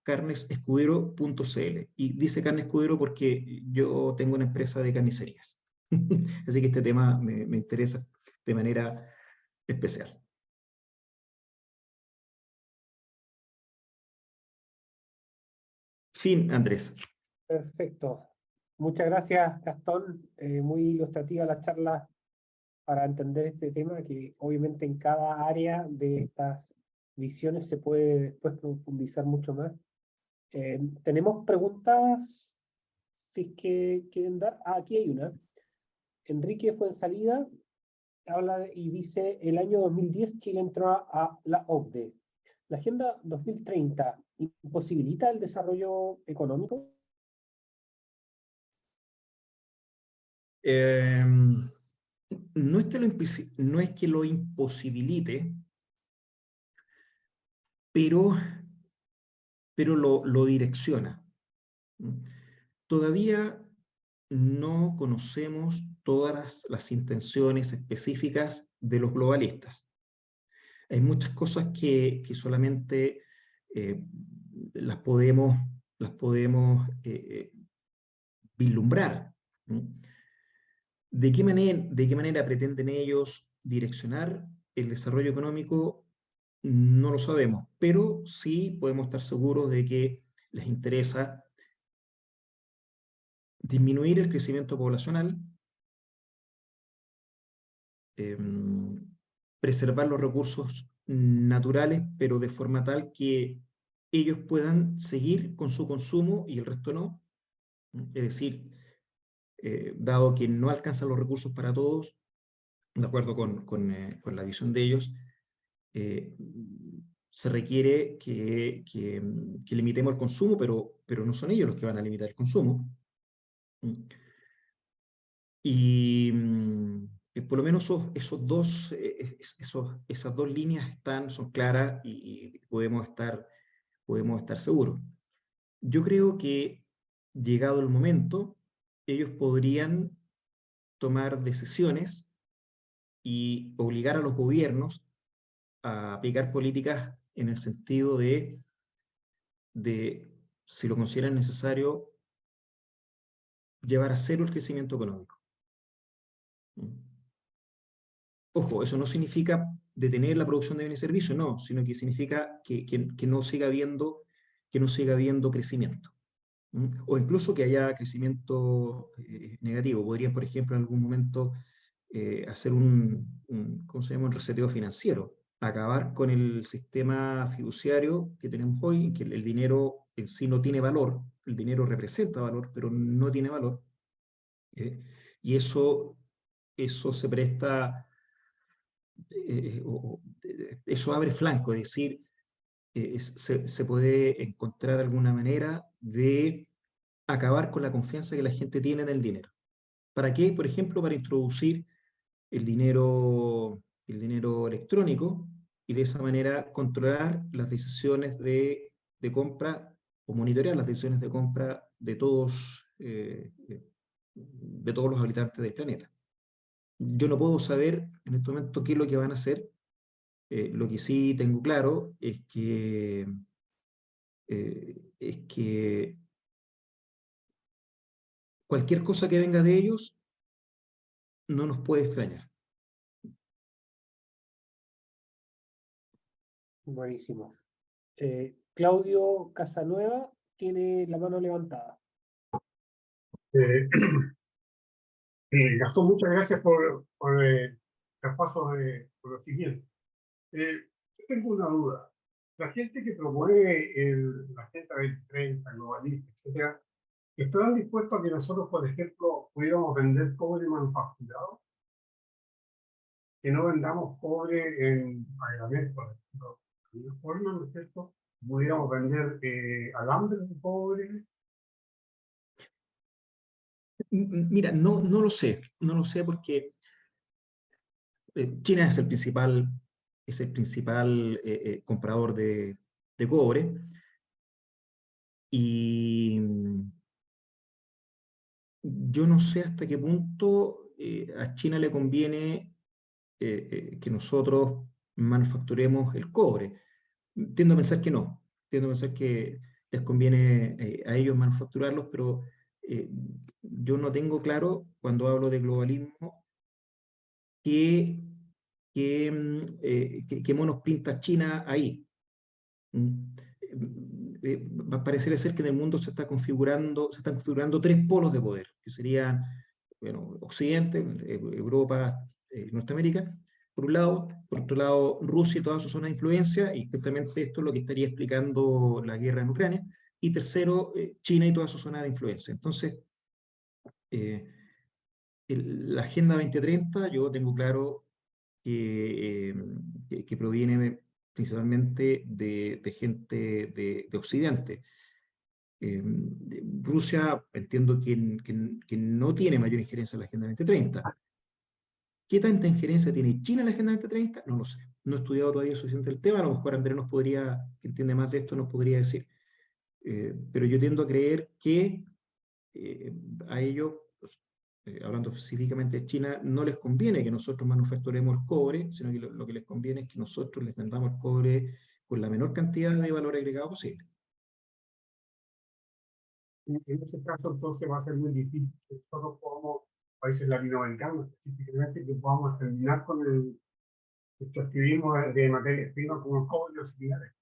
Speaker 2: @carnesescudero.cl. Y dice carne escudero porque yo tengo una empresa de carnicerías. Así que este tema me interesa de manera especial. Fin, Andrés.
Speaker 1: Perfecto. Muchas gracias, Gastón. Muy ilustrativa la charla para entender este tema, que obviamente en cada área de estas visiones se puede después profundizar mucho más. ¿Tenemos preguntas? Si es que quieren dar. Ah, aquí hay una. Enrique Fuensalida y dice, el año 2010 Chile entró a la OCDE. ¿La Agenda 2030 imposibilita el desarrollo económico?
Speaker 2: No no es que lo imposibilite, pero, pero lo direcciona. Todavía no conocemos todas las intenciones específicas de los globalistas. Hay muchas cosas que solamente eh, las podemos vislumbrar. De qué manera pretenden ellos direccionar el desarrollo económico? No lo sabemos, pero sí podemos estar seguros de que les interesa disminuir el crecimiento poblacional, eh, preservar los recursos naturales, pero de forma tal que ellos puedan seguir con su consumo y el resto no. Es decir, dado que no alcanzan los recursos para todos, de acuerdo con la visión de ellos, eh, se requiere que limitemos el consumo, pero no son ellos los que van a limitar el consumo. Y por lo menos esas dos líneas son claras y podemos estar seguros. Yo creo que llegado el momento, ellos podrían tomar decisiones y obligar a los gobiernos a aplicar políticas en el sentido de si lo consideran necesario, llevar a cero el crecimiento económico. Ojo, eso no significa detener la producción de bienes y servicios, no, sino que significa que no siga habiendo crecimiento. O incluso que haya crecimiento negativo. Podrían, por ejemplo, en algún momento hacer ¿cómo se llama? Un reseteo financiero, acabar con el sistema fiduciario que tenemos hoy, en que el dinero en sí no tiene valor, el dinero representa valor, pero no tiene valor. Y eso se presta, eso abre flanco, es decir, se puede encontrar alguna manera de acabar con la confianza que la gente tiene en el dinero. ¿Para qué? Por ejemplo, para introducir el dinero electrónico y de esa manera controlar las decisiones de compra o monitorear las decisiones de compra de todos los habitantes del planeta. Yo no puedo saber en este momento qué es lo que van a hacer. Lo que sí tengo claro es que cualquier cosa que venga de ellos no nos puede extrañar.
Speaker 1: Buenísimo. Claudio Casanueva tiene la mano levantada.
Speaker 3: Gastón, muchas gracias por el traspaso de conocimiento. Yo tengo una duda. La gente que promueve la Agenda 2030, globalista, etcétera, ¿están dispuestos a que nosotros, por ejemplo, pudiéramos vender cobre manufacturado? Que no vendamos cobre en pagamento, por ejemplo. De una forma, ¿no es cierto? Pudiéramos vender alambre de cobre.
Speaker 2: Mira, no lo sé, no lo sé porque China es el principal comprador de cobre y yo no sé hasta qué punto a China le conviene que nosotros manufacturemos el cobre. Tiendo a pensar que no, tiendo a pensar que les conviene a ellos manufacturarlos, pero yo no tengo claro cuando hablo de globalismo qué monos pinta China ahí. Va a parecer ser que en el mundo se están configurando tres polos de poder, que serían, bueno, Occidente, Europa, Norteamérica, por un lado; por otro lado, Rusia y toda su zona de influencia, y justamente esto es lo que estaría explicando la guerra en Ucrania; y tercero, China y toda su zona de influencia. Entonces, la Agenda 2030, yo tengo claro que proviene principalmente de gente de Occidente. Rusia, entiendo que no tiene mayor injerencia en la Agenda 2030. ¿Qué tanta injerencia tiene China en la Agenda 2030? No lo sé. No he estudiado todavía suficiente el tema. A lo mejor Andrés que entiende más de esto, nos podría decir. Pero yo tiendo a creer que a ellos, hablando específicamente de China, no les conviene que nosotros manufacturemos el cobre, sino que lo que les conviene es que nosotros les vendamos el cobre con la menor cantidad de valor agregado posible.
Speaker 3: En ese caso, entonces va a ser muy difícil que nosotros podamos, países latinoamericanos específicamente, que podamos terminar con el extractivismo de materias primas como el cobre y los similares.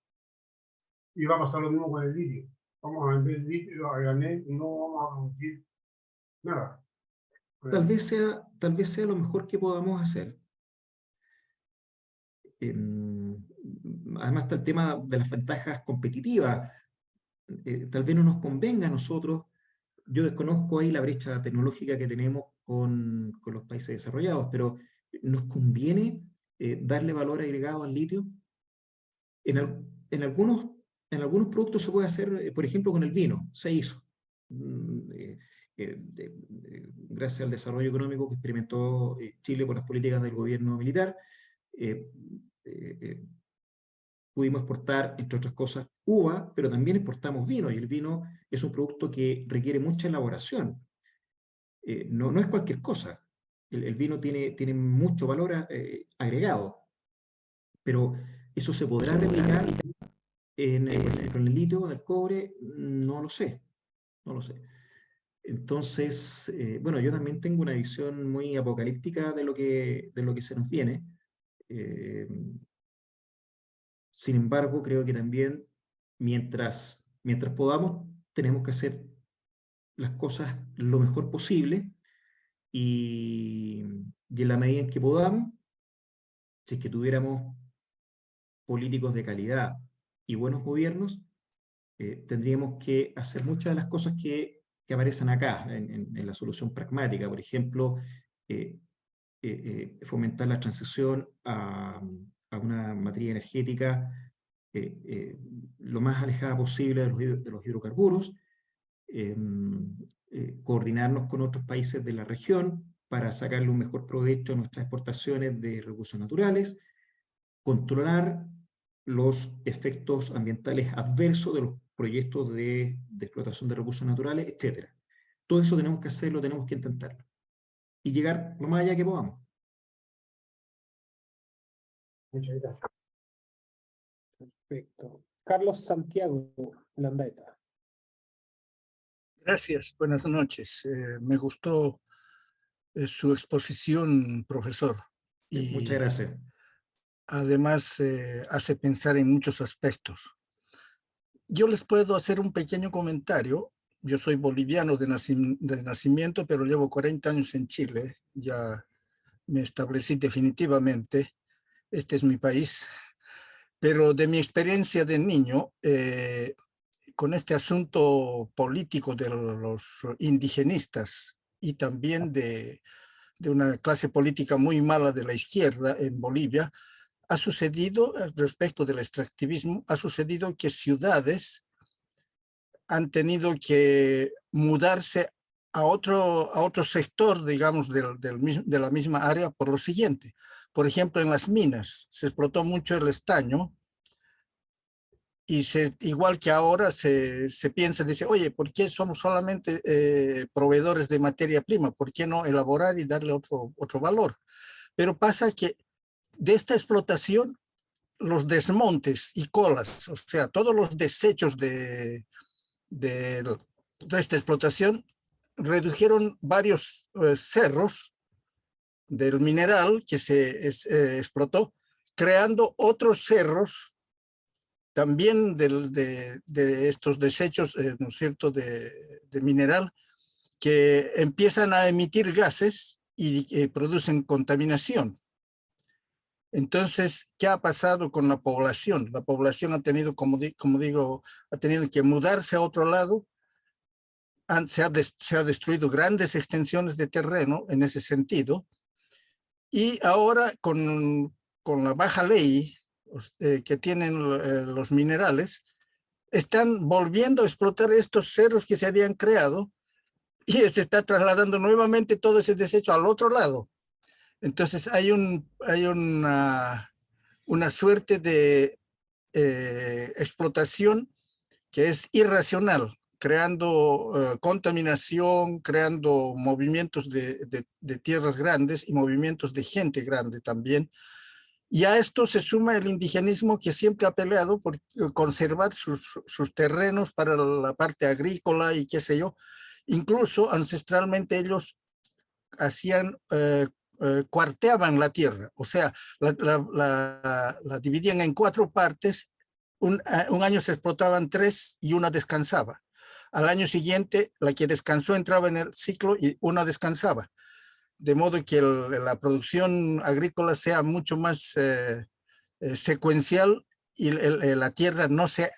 Speaker 3: Y va a pasar lo mismo con el litio. Vamos a vender litio a granel y no vamos a producir nada.
Speaker 2: Tal vez sea lo mejor que podamos hacer. Además está el tema de las ventajas competitivas. Tal vez no nos convenga a nosotros. Yo desconozco ahí la brecha tecnológica que tenemos con los países desarrollados, pero ¿nos conviene darle valor agregado al litio? En algunos productos se puede hacer, por ejemplo, con el vino, se hizo. Gracias al desarrollo económico que experimentó Chile por las políticas del gobierno militar, pudimos exportar, entre otras cosas, uva, pero también exportamos vino, y el vino es un producto que requiere mucha elaboración. No es cualquier cosa. El vino tiene mucho valor agregado, pero eso se podrá replicar por ejemplo, en el litio, en el cobre. No lo sé, no lo sé. Entonces, bueno, yo también tengo una visión muy apocalíptica de lo que se nos viene. Eh, Sin embargo, creo que también mientras podamos, tenemos que hacer las cosas lo mejor posible y, y en la medida en que podamos, si es que tuviéramos políticos de calidad y buenos gobiernos, tendríamos que hacer muchas de las cosas que aparecen acá en la solución pragmática. Por ejemplo, fomentar la transición a una materia energética lo más alejada posible de los hidrocarburos, coordinarnos con otros países de la región para sacarle un mejor provecho a nuestras exportaciones de recursos naturales, controlar los efectos ambientales adversos de los proyectos de explotación de recursos naturales, etc. Todo eso tenemos que hacerlo, tenemos que intentarlo. Y llegar lo más allá que podamos.
Speaker 3: Muchas gracias.
Speaker 1: Perfecto. Carlos Santiago Landaeta.
Speaker 4: Gracias, buenas noches. Me gustó su exposición, profesor. Y
Speaker 2: muchas gracias.
Speaker 4: además hace pensar en muchos aspectos. Yo les puedo hacer un pequeño comentario. Yo soy boliviano de nacimiento, pero llevo 40 años en Chile. Ya me establecí definitivamente. Este es mi país. Pero de mi experiencia de niño, con este asunto político de los indigenistas y también de una clase política muy mala de la izquierda en Bolivia, ha sucedido, respecto del extractivismo, ha sucedido que ciudades han tenido que mudarse a otro sector, digamos, de la misma área por lo siguiente. Por ejemplo, en las minas se explotó mucho el estaño y igual que ahora se piensa, dice, oye, ¿por qué somos solamente proveedores de materia prima? ¿Por qué no elaborar y darle otro valor? Pero pasa que de esta explotación, los desmontes y colas, o sea, todos los desechos de esta explotación, redujeron varios cerros del mineral que se explotó, creando otros cerros también de estos desechos, ¿no es cierto?, de mineral, que empiezan a emitir gases y producen contaminación. Entonces, ¿qué ha pasado con la población? La población ha tenido, como digo, ha tenido que mudarse a otro lado. Se ha destruido grandes extensiones de terreno en ese sentido. Y ahora, con la baja ley que tienen los minerales, están volviendo a explotar estos cerros que se habían creado y se está trasladando nuevamente todo ese desecho al otro lado. Entonces hay una suerte de explotación que es irracional, creando contaminación, creando movimientos de tierras grandes y movimientos de gente grande también. Y a esto se suma el indigenismo, que siempre ha peleado por conservar sus terrenos para la parte agrícola y qué sé yo. Incluso ancestralmente ellos hacían cuarteaban la tierra, o sea, la dividían en 4 partes. Un año se explotaban 3 y una descansaba. Al año siguiente, la que descansó entraba en el ciclo y una descansaba. De modo que la producción agrícola sea mucho más secuencial y la tierra no se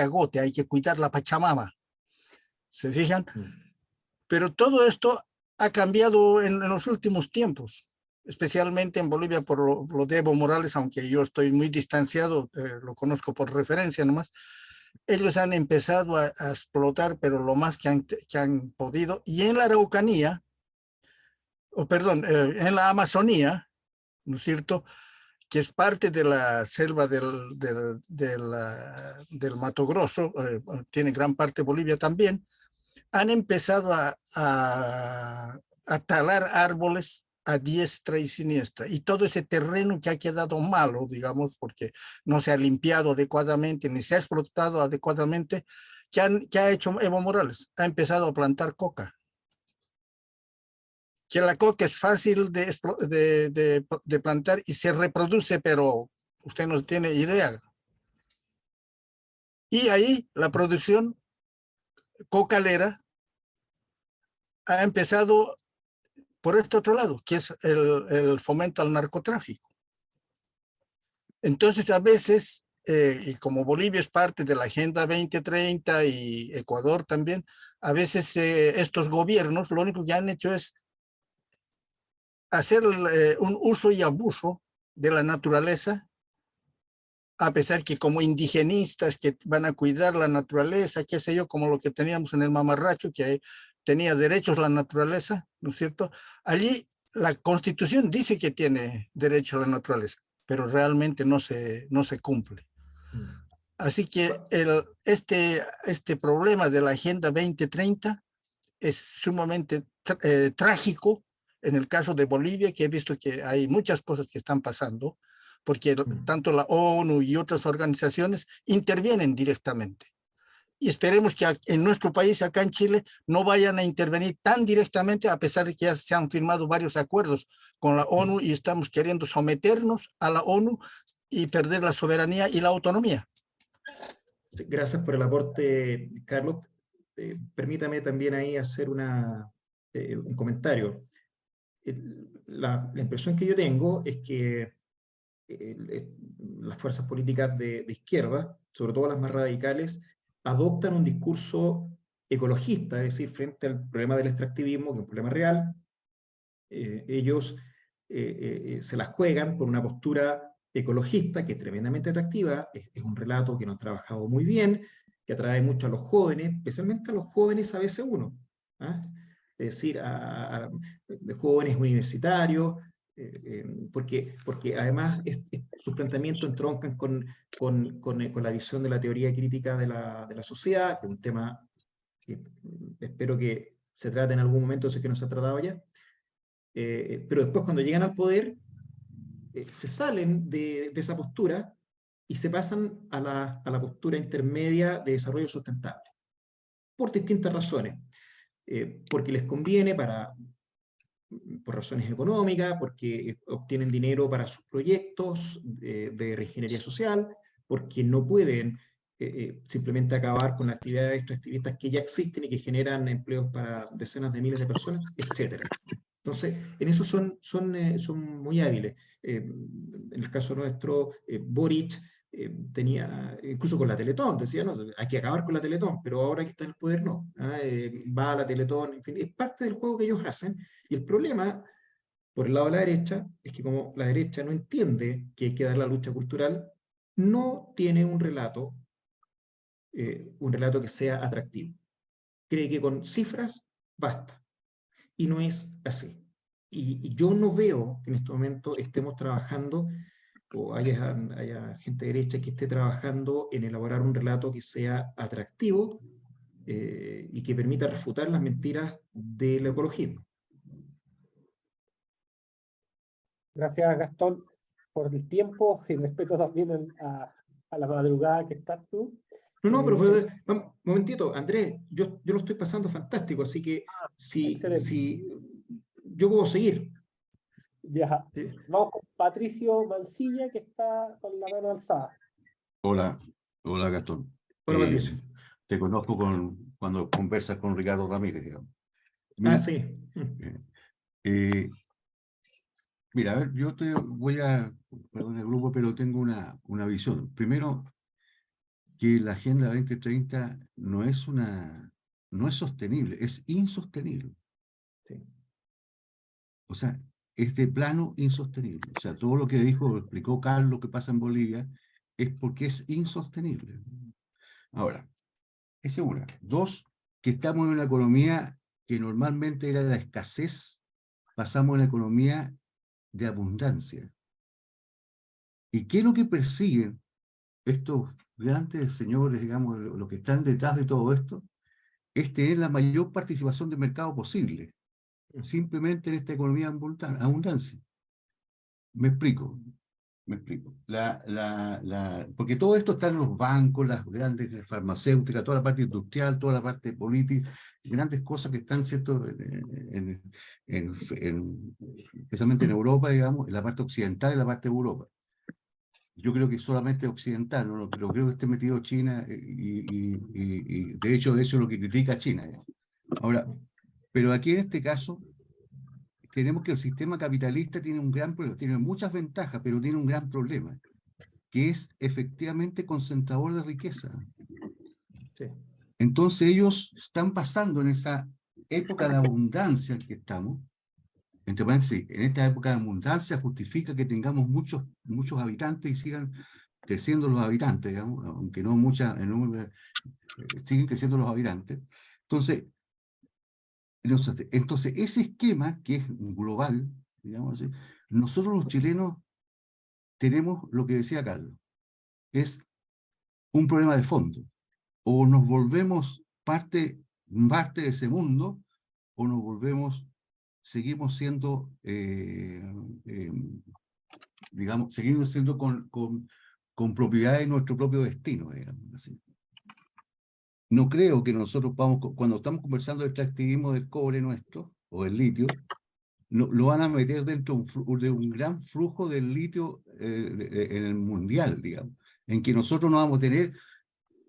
Speaker 4: agote, hay que cuidar la Pachamama. ¿Se fijan? Pero todo esto ha cambiado en los últimos tiempos, especialmente en Bolivia por lo de Evo Morales, aunque yo estoy muy distanciado, lo conozco por referencia nomás. Ellos han empezado a explotar, pero lo más que han podido. Y en la Araucanía, en la Amazonía, ¿no es cierto?, que es parte de la selva del Mato Grosso, tiene gran parte de Bolivia también, han empezado a talar árboles a diestra y siniestra. Y todo ese terreno que ha quedado malo, digamos, porque no se ha limpiado adecuadamente, ni se ha explotado adecuadamente, ¿qué ha hecho Evo Morales? Ha empezado a plantar coca. que la coca es fácil de plantar y se reproduce, pero usted no tiene idea. Y ahí la producción cocalera ha empezado por este otro lado, que es el fomento al narcotráfico. Entonces, a veces, y como Bolivia es parte de la Agenda 2030 y Ecuador también, a veces estos gobiernos lo único que han hecho es hacer un uso y abuso de la naturaleza, a pesar que como indigenistas que van a cuidar la naturaleza, qué sé yo, como lo que teníamos en el mamarracho, que tenía derechos la naturaleza, ¿no es cierto? Allí la Constitución dice que tiene derecho a la naturaleza, pero realmente no se cumple. Así que este problema de la Agenda 2030 es sumamente trágico en el caso de Bolivia, que he visto que hay muchas cosas que están pasando, porque tanto la ONU y otras organizaciones intervienen directamente. Y esperemos que en nuestro país, acá en Chile, no vayan a intervenir tan directamente, a pesar de que ya se han firmado varios acuerdos con la ONU y estamos queriendo someternos a la ONU y perder la soberanía y la autonomía.
Speaker 2: Sí, gracias por el aporte, Carlos. Permítame también ahí hacer un comentario. La impresión que yo tengo es que las fuerzas políticas de izquierda, sobre todo las más radicales, adoptan un discurso ecologista, es decir, frente al problema del extractivismo, que es un problema real. Ellos se las juegan por una postura ecologista que es tremendamente atractiva, es un relato que no han trabajado muy bien, que atrae mucho a los jóvenes, especialmente a los jóvenes ABC1, ¿ah? Es decir, de jóvenes universitarios, porque además sus planteamientos entroncan con la visión de la teoría crítica de la sociedad, que es un tema que espero que se trate en algún momento, sé que no se ha tratado ya, pero después cuando llegan al poder se salen de esa postura y se pasan a la postura intermedia de desarrollo sustentable, por distintas razones. Porque les conviene por razones económicas, porque obtienen dinero para sus proyectos de reingeniería social, porque no pueden simplemente acabar con las actividades extractivistas que ya existen y que generan empleos para decenas de miles de personas, etc. Entonces, en eso son muy hábiles. En el caso nuestro, Boric tenía, incluso con la Teletón, decía, no, hay que acabar con la Teletón, pero ahora que está en el poder no. Va a la Teletón, en fin, es parte del juego que ellos hacen. Y el problema, por el lado de la derecha, es que como la derecha no entiende que hay que dar la lucha cultural, no tiene un relato que sea atractivo. Cree que con cifras basta. Y no es así. Y yo no veo que en este momento estemos trabajando o haya gente derecha que esté trabajando en elaborar un relato que sea atractivo y que permita refutar las mentiras del ecologismo.
Speaker 1: Gracias, Gastón, por el tiempo y respeto también a la madrugada que estás tú.
Speaker 2: No, pero un momentito, Andrés, yo lo estoy pasando fantástico, así que si yo puedo seguir.
Speaker 1: Ya.
Speaker 2: Sí.
Speaker 1: Vamos con Patricio Mancilla, que está con la mano alzada.
Speaker 5: Hola Gastón.
Speaker 2: Hola, Patricio.
Speaker 5: Te conozco cuando conversas con Ricardo Ramírez, digamos.
Speaker 2: Sí.
Speaker 5: Mira, a ver, yo te voy a, perdón el grupo, pero tengo una visión. Primero, que la Agenda 2030 no es sostenible, es insostenible.
Speaker 2: Sí.
Speaker 5: O sea, es de plano insostenible. O sea, todo lo que explicó Carlos que pasa en Bolivia es porque es insostenible. Ahora, esa es una. Dos, que estamos en una economía que normalmente era la escasez, pasamos a una economía de abundancia. ¿Y qué es lo que persiguen estos grandes señores, digamos, los que están detrás de todo esto? Es tener la mayor participación de mercado posible, simplemente en esta economía de abundancia. Me explico. Me explico. Porque todo esto está en los bancos, las grandes farmacéuticas, toda la parte industrial, toda la parte política, grandes cosas que están, ¿cierto? Especialmente en Europa, digamos, en la parte occidental y la parte de Europa. Yo creo que solamente occidental, no creo que esté metido China y de hecho es lo que critica China. ¿Ya? Ahora, pero aquí en este caso tenemos que el sistema capitalista tiene un gran problema, tiene muchas ventajas, pero tiene un gran problema, que es efectivamente concentrador de riqueza.
Speaker 2: Sí.
Speaker 5: Entonces ellos están pasando en esa época de abundancia en que estamos. Entre paréntesis, en esta época de abundancia justifica que tengamos muchos habitantes y sigan creciendo los habitantes, digamos, aunque no siguen creciendo los habitantes. Entonces, ese esquema que es global, digamos así, nosotros los chilenos tenemos lo que decía Carlos, es un problema de fondo. O nos volvemos parte de ese mundo, o seguimos siendo, digamos, seguimos siendo con propiedad de nuestro propio destino, digamos así. No creo que nosotros cuando estamos conversando del extractivismo del cobre nuestro, o del litio, lo van a meter dentro de un gran flujo del litio en el mundial, digamos, en que nosotros no vamos a tener,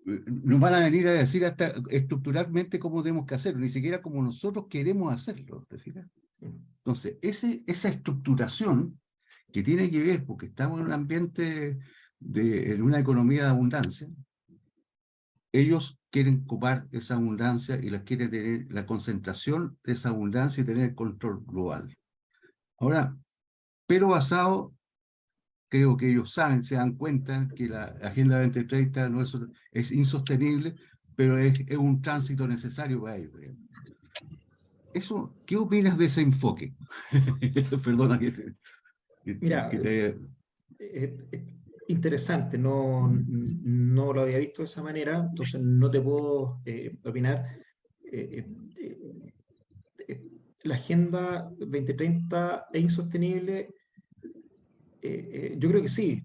Speaker 5: nos van a venir a decir hasta estructuralmente cómo tenemos que hacerlo, ni siquiera como nosotros queremos hacerlo, ¿te fijas? Entonces, esa estructuración que tiene que ver, porque estamos en un ambiente, en una economía de abundancia, ellos quieren copar esa abundancia y quieren tener la concentración de esa abundancia y tener el control global. Ahora, pero creo que ellos se dan cuenta que la Agenda 2030 no es insostenible, pero es un tránsito necesario para ellos. ¿Qué opinas de ese enfoque? Perdona
Speaker 2: Mira, interesante, no lo había visto de esa manera, entonces no te puedo opinar. La Agenda 2030 es insostenible. Yo creo que sí,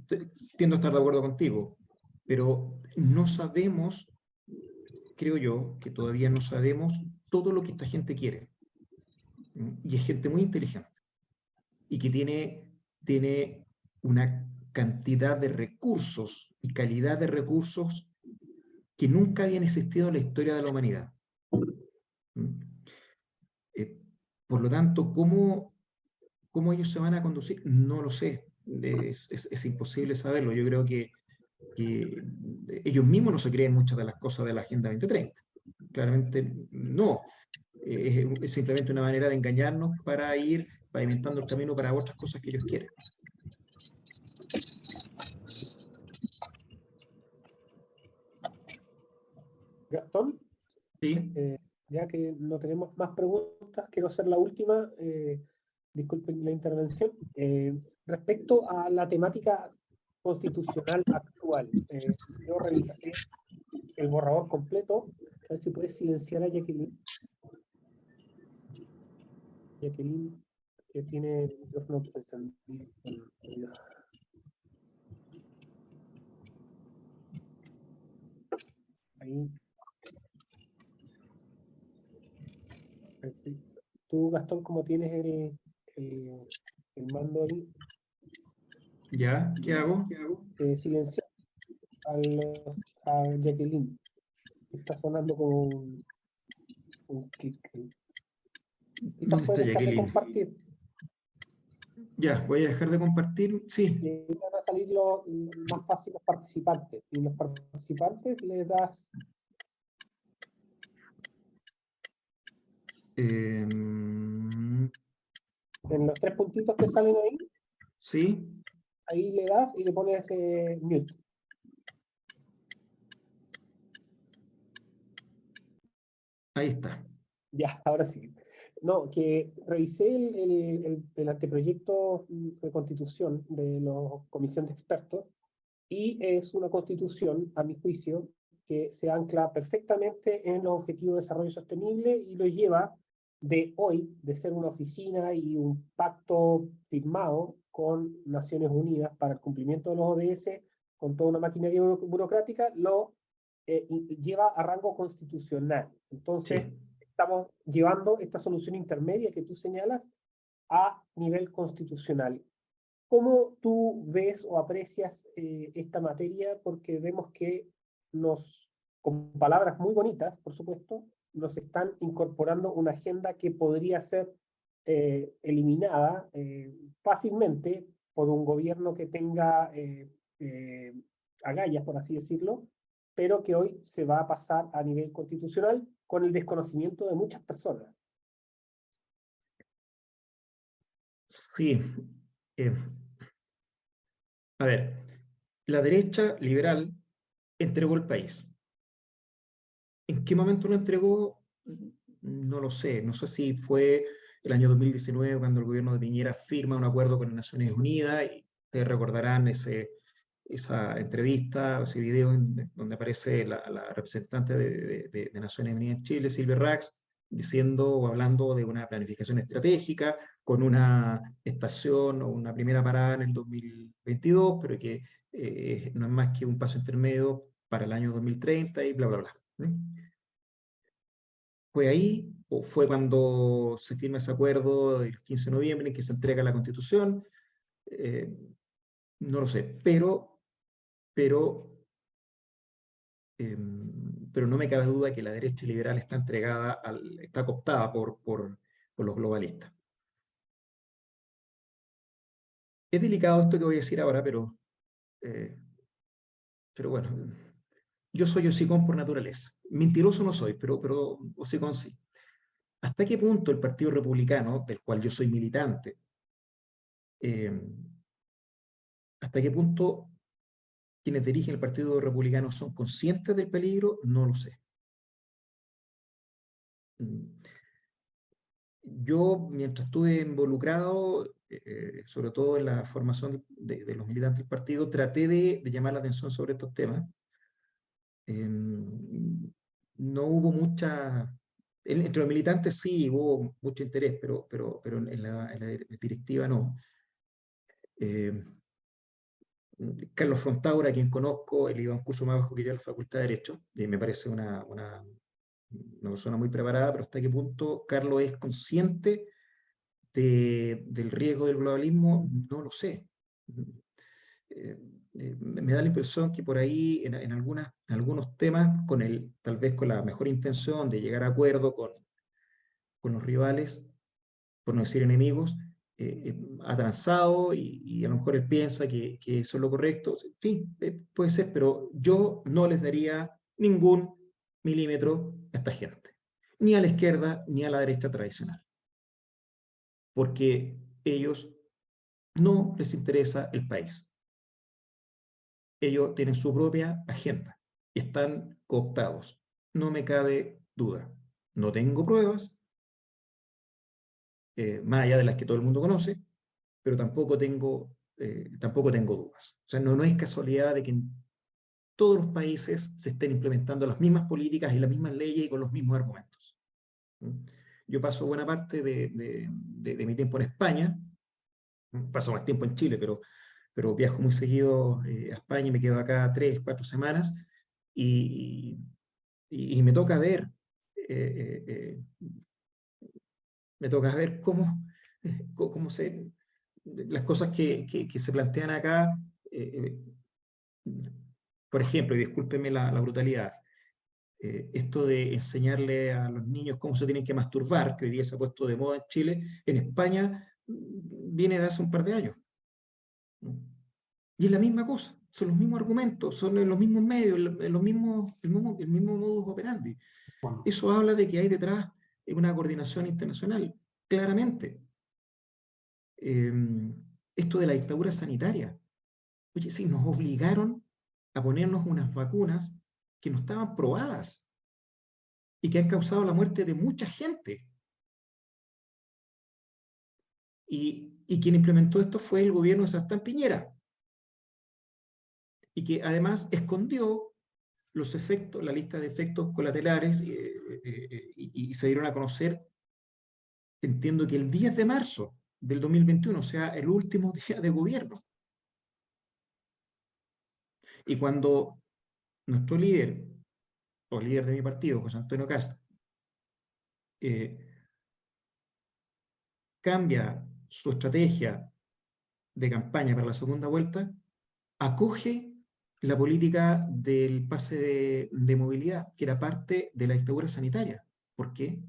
Speaker 2: tiendo a estar de acuerdo contigo, pero no sabemos, creo yo, que todavía no sabemos todo lo que esta gente quiere. Y es gente muy inteligente y que tiene una cantidad de recursos y calidad de recursos que nunca habían existido en la historia de la humanidad. Por lo tanto, ¿cómo ellos se van a conducir? No lo sé. Es imposible saberlo. Yo creo que ellos mismos no se creen muchas de las cosas de la Agenda 2030. Claramente no. Es simplemente una manera de engañarnos para ir pavimentando el camino para otras cosas que ellos quieren.
Speaker 1: Gastón,
Speaker 2: Sí.
Speaker 1: ya que no tenemos más preguntas, quiero hacer la última. Disculpen la intervención. Respecto a la temática constitucional actual, yo revisé el borrador completo. A ver si puedes silenciar a Jacqueline. Jacqueline, que tiene el micrófono encendido. Ahí. Sí. Tú, Gastón, como tienes el mando ahí,
Speaker 2: ¿Ya? ¿Qué hago?
Speaker 1: silencia a Jacqueline. Está sonando como un clic. Quizás
Speaker 2: ¿Dónde está
Speaker 1: puedes dejar de
Speaker 2: Jacqueline?
Speaker 1: compartir.
Speaker 2: Ya, voy a dejar de compartir. Sí.
Speaker 1: Y ahí van a salir más fácil los participantes. Y los participantes les das. En los 3 puntitos que salen ahí.
Speaker 2: Sí.
Speaker 1: Ahí le das y le pones mute.
Speaker 2: Ahí está.
Speaker 1: Ya, ahora sí. No, que revisé el anteproyecto de constitución de la comisión de expertos y es una constitución, a mi juicio, que se ancla perfectamente en los objetivos de desarrollo sostenible y lo lleva de hoy, de ser una oficina y un pacto firmado con Naciones Unidas para el cumplimiento de los ODS, con toda una maquinaria burocrática, lo lleva a rango constitucional. Entonces,
Speaker 2: Sí.
Speaker 1: estamos llevando esta solución intermedia que tú señalas a nivel constitucional. ¿Cómo tú ves o aprecias esta materia? Porque vemos que con palabras muy bonitas, por supuesto, nos están incorporando una agenda que podría ser eliminada fácilmente por un gobierno que tenga agallas, por así decirlo, pero que hoy se va a pasar a nivel constitucional con el desconocimiento de muchas personas.
Speaker 2: Sí. A ver, la derecha liberal entregó el país. ¿En qué momento lo entregó? No lo sé. No sé si fue el año 2019 cuando el gobierno de Piñera firma un acuerdo con las Naciones Unidas, y ustedes recordarán esa entrevista, ese video donde aparece la representante de Naciones Unidas en Chile, Silvia Rax, diciendo o hablando de una planificación estratégica con una estación o una primera parada en el 2022, pero que no es más que un paso intermedio para el año 2030 y bla, bla, bla. ¿Fue ahí o fue cuando se firma ese acuerdo el 15 de noviembre en que se entrega la Constitución? No lo sé, pero no me cabe duda que la derecha liberal está entregada, está cooptada por los globalistas. Es delicado esto que voy a decir ahora, pero bueno, yo soy hocicón por naturaleza. Mentiroso no soy, pero hocicón sí. ¿Hasta qué punto el Partido Republicano, del cual yo soy militante, hasta qué punto quienes dirigen el Partido Republicano son conscientes del peligro? No lo sé. Yo, mientras estuve involucrado, sobre todo en la formación de los militantes del partido, traté de llamar la atención sobre estos temas. No hubo entre los militantes sí hubo mucho interés, pero en la directiva no. Carlos Frontaura, a quien conozco, él iba a un curso más bajo que yo en la Facultad de Derecho, y me parece una persona muy preparada, pero hasta qué punto Carlos es consciente del riesgo del globalismo, no lo sé. Me da la impresión que por ahí en algunos temas, tal vez con la mejor intención de llegar a acuerdo con los rivales, por no decir enemigos, ha transado y a lo mejor él piensa que eso es lo correcto. Sí, puede ser, pero yo no les daría ningún milímetro a esta gente, ni a la izquierda ni a la derecha tradicional, porque ellos no les interesa el país. Ellos tienen su propia agenda y están cooptados. No me cabe duda. No tengo pruebas, más allá de las que todo el mundo conoce, pero tampoco tengo dudas. O sea, no es casualidad de que en todos los países se estén implementando las mismas políticas y las mismas leyes y con los mismos argumentos. Yo paso buena parte de mi tiempo en España, paso más tiempo en Chile, pero viajo muy seguido a España y me quedo acá 3, 4 semanas y me toca ver cómo las cosas que se plantean acá. Por ejemplo, y discúlpenme la brutalidad, esto de enseñarle a los niños cómo se tienen que masturbar, que hoy día se ha puesto de moda en Chile, en España viene de hace un par de años. Y es la misma cosa, son los mismos argumentos, son los mismos medios, el mismo modus operandi.
Speaker 3: Bueno,
Speaker 2: Eso habla de que hay detrás una coordinación internacional, claramente. Esto de la dictadura sanitaria. Oye, sí, nos obligaron a ponernos unas vacunas que no estaban probadas y que han causado la muerte de mucha gente. Y quien implementó esto fue el gobierno de Sebastián Piñera. Y que además escondió los efectos, la lista de efectos colaterales y se dieron a conocer, entiendo que el 10 de marzo del 2021, o sea, el último día de gobierno. Y cuando nuestro líder, o líder de mi partido, José Antonio Kast, cambia su estrategia de campaña para la segunda vuelta, acoge la política del pase de movilidad, que era parte de la dictadura sanitaria. ¿Por qué?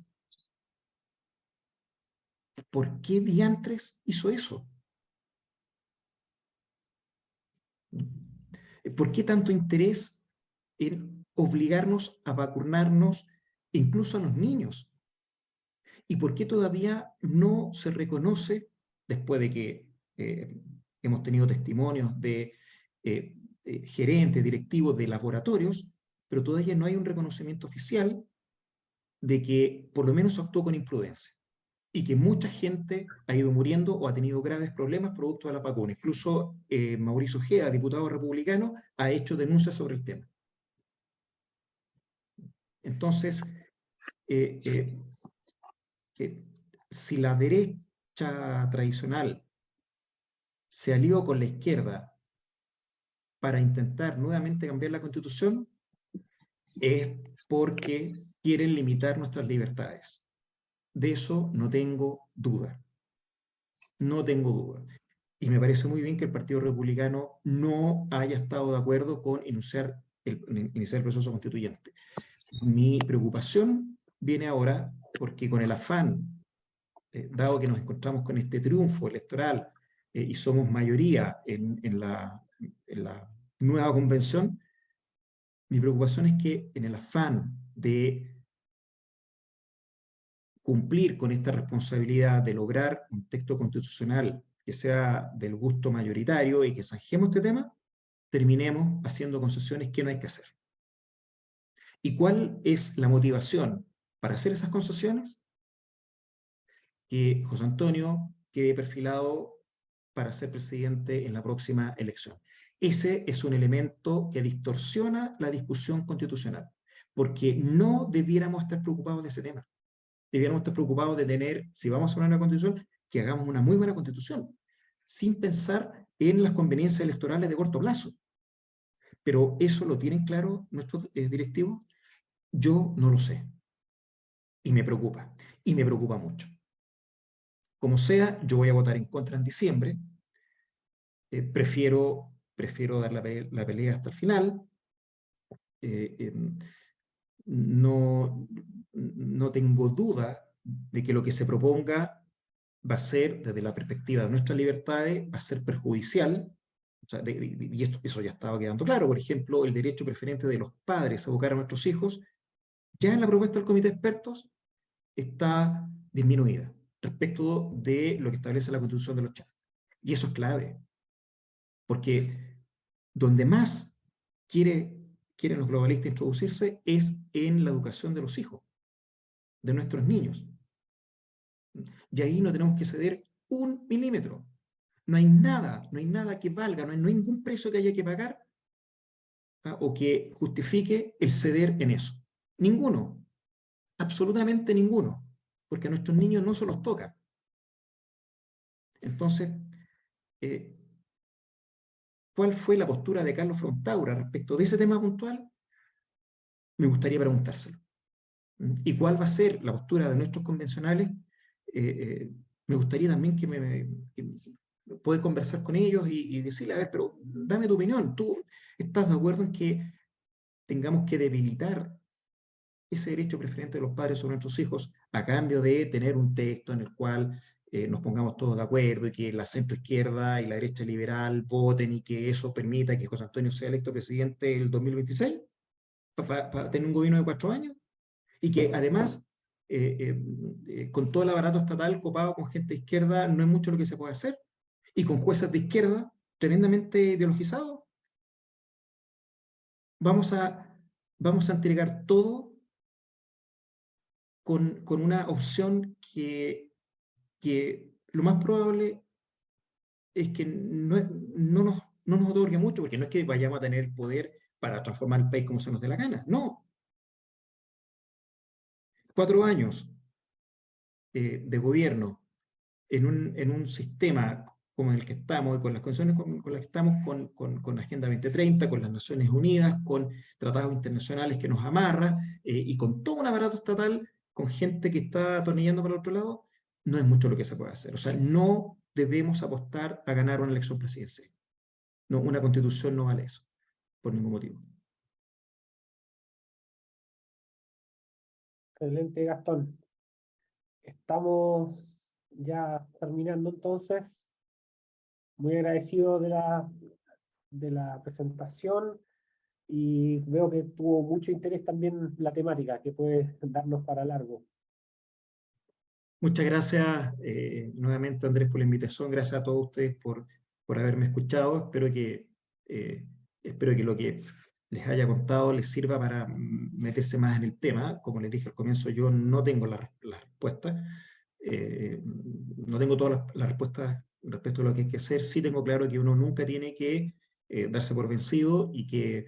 Speaker 2: ¿Por qué diantres hizo eso? ¿Por qué tanto interés en obligarnos a vacunarnos, incluso a los niños? ¿Y por qué todavía no se reconoce, después de que hemos tenido testimonios de gerentes, directivos de laboratorios, pero todavía no hay un reconocimiento oficial de que por lo menos actuó con imprudencia y que mucha gente ha ido muriendo o ha tenido graves problemas producto de la vacuna? Incluso Mauricio Ojeda, diputado republicano, ha hecho denuncias sobre el tema. Entonces, si la derecha tradicional se alió con la izquierda para intentar nuevamente cambiar la Constitución, es porque quieren limitar nuestras libertades. De eso no tengo duda. No tengo duda. Y me parece muy bien que el Partido Republicano no haya estado de acuerdo con iniciar el proceso constituyente. Mi preocupación viene ahora porque, con el afán, dado que nos encontramos con este triunfo electoral y somos mayoría en la nueva convención, mi preocupación es que, en el afán de cumplir con esta responsabilidad de lograr un texto constitucional que sea del gusto mayoritario y que zanjemos este tema, terminemos haciendo concesiones que no hay que hacer. ¿Y cuál es la motivación para hacer esas concesiones? Que José Antonio quede perfilado para ser presidente en la próxima elección. Ese es un elemento que distorsiona la discusión constitucional, porque no debiéramos estar preocupados de ese tema. Debiéramos estar preocupados de tener, si vamos a una constitución, que hagamos una muy buena constitución, sin pensar en las conveniencias electorales de corto plazo. Pero eso lo tienen claro nuestros directivos. Yo no lo sé. Y me preocupa mucho. Como sea, yo voy a votar en contra en diciembre. Prefiero dar la pelea hasta el final. No tengo duda de que lo que se proponga va a ser, desde la perspectiva de nuestras libertades, va a ser perjudicial. O sea, y eso ya estaba quedando claro. Por ejemplo, el derecho preferente de los padres a educar a nuestros hijos, ya en la propuesta del comité de expertos, está disminuida respecto de lo que establece la Constitución de los 80. Y eso es clave, porque donde más quieren los globalistas introducirse es en la educación de los hijos, de nuestros niños. Y ahí no tenemos que ceder un milímetro. No hay nada que valga, no hay ningún precio que haya que pagar o que justifique el ceder en eso. Ninguno, absolutamente ninguno, porque a nuestros niños no se los toca. Entonces, ¿cuál fue la postura de Carlos Frontaura respecto de ese tema puntual? Me gustaría preguntárselo. ¿Y cuál va a ser la postura de nuestros convencionales? Me gustaría también poder conversar con ellos y decirle, a ver, pero dame tu opinión. ¿Tú estás de acuerdo en que tengamos que debilitar ese derecho preferente de los padres sobre nuestros hijos a cambio de tener un texto en el cual nos pongamos todos de acuerdo y que la centroizquierda y la derecha liberal voten y que eso permita que José Antonio sea electo presidente el 2026 para tener un gobierno de 4 años? Y que además, con todo el aparato estatal copado con gente de izquierda, no es mucho lo que se puede hacer, y con jueces de izquierda tremendamente ideologizados. Vamos a entregar todo con una opción que lo más probable es que no nos otorgue mucho, porque no es que vayamos a tener el poder para transformar el país como se nos dé la gana, no. 4 años de gobierno en un sistema como el que estamos, y con las condiciones con las que estamos, con la Agenda 2030, con las Naciones Unidas, con tratados internacionales que nos amarran, y con todo un aparato estatal, con gente que está atornillando para el otro lado, no es mucho lo que se puede hacer. O sea, no debemos apostar a ganar una elección presidencial. No, una constitución no vale eso, por ningún motivo.
Speaker 1: Excelente, Gastón. Estamos ya terminando entonces. Muy agradecido de la presentación y veo que tuvo mucho interés también la temática, que puede darnos para largo.
Speaker 2: Muchas gracias nuevamente, Andrés, por la invitación. Gracias a todos ustedes por haberme escuchado. Espero que lo que les haya contado les sirva para meterse más en el tema. Como les dije al comienzo, yo no tengo la respuesta. No tengo todas las respuestas respecto a lo que hay que hacer. Sí tengo claro que uno nunca tiene que darse por vencido y que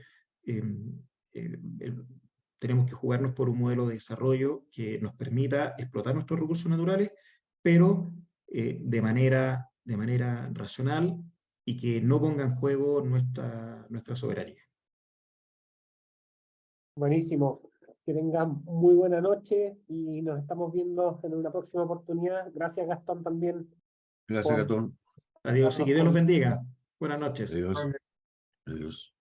Speaker 2: tenemos que jugarnos por un modelo de desarrollo que nos permita explotar nuestros recursos naturales, pero de manera racional y que no ponga en juego nuestra soberanía.
Speaker 1: Buenísimo. Que tengan muy buena noche y nos estamos viendo en una próxima oportunidad. Gracias, Gastón, también.
Speaker 5: Gracias, Gastón.
Speaker 2: Adiós y que Dios los bendiga. Buenas noches.
Speaker 5: Adiós. Adiós.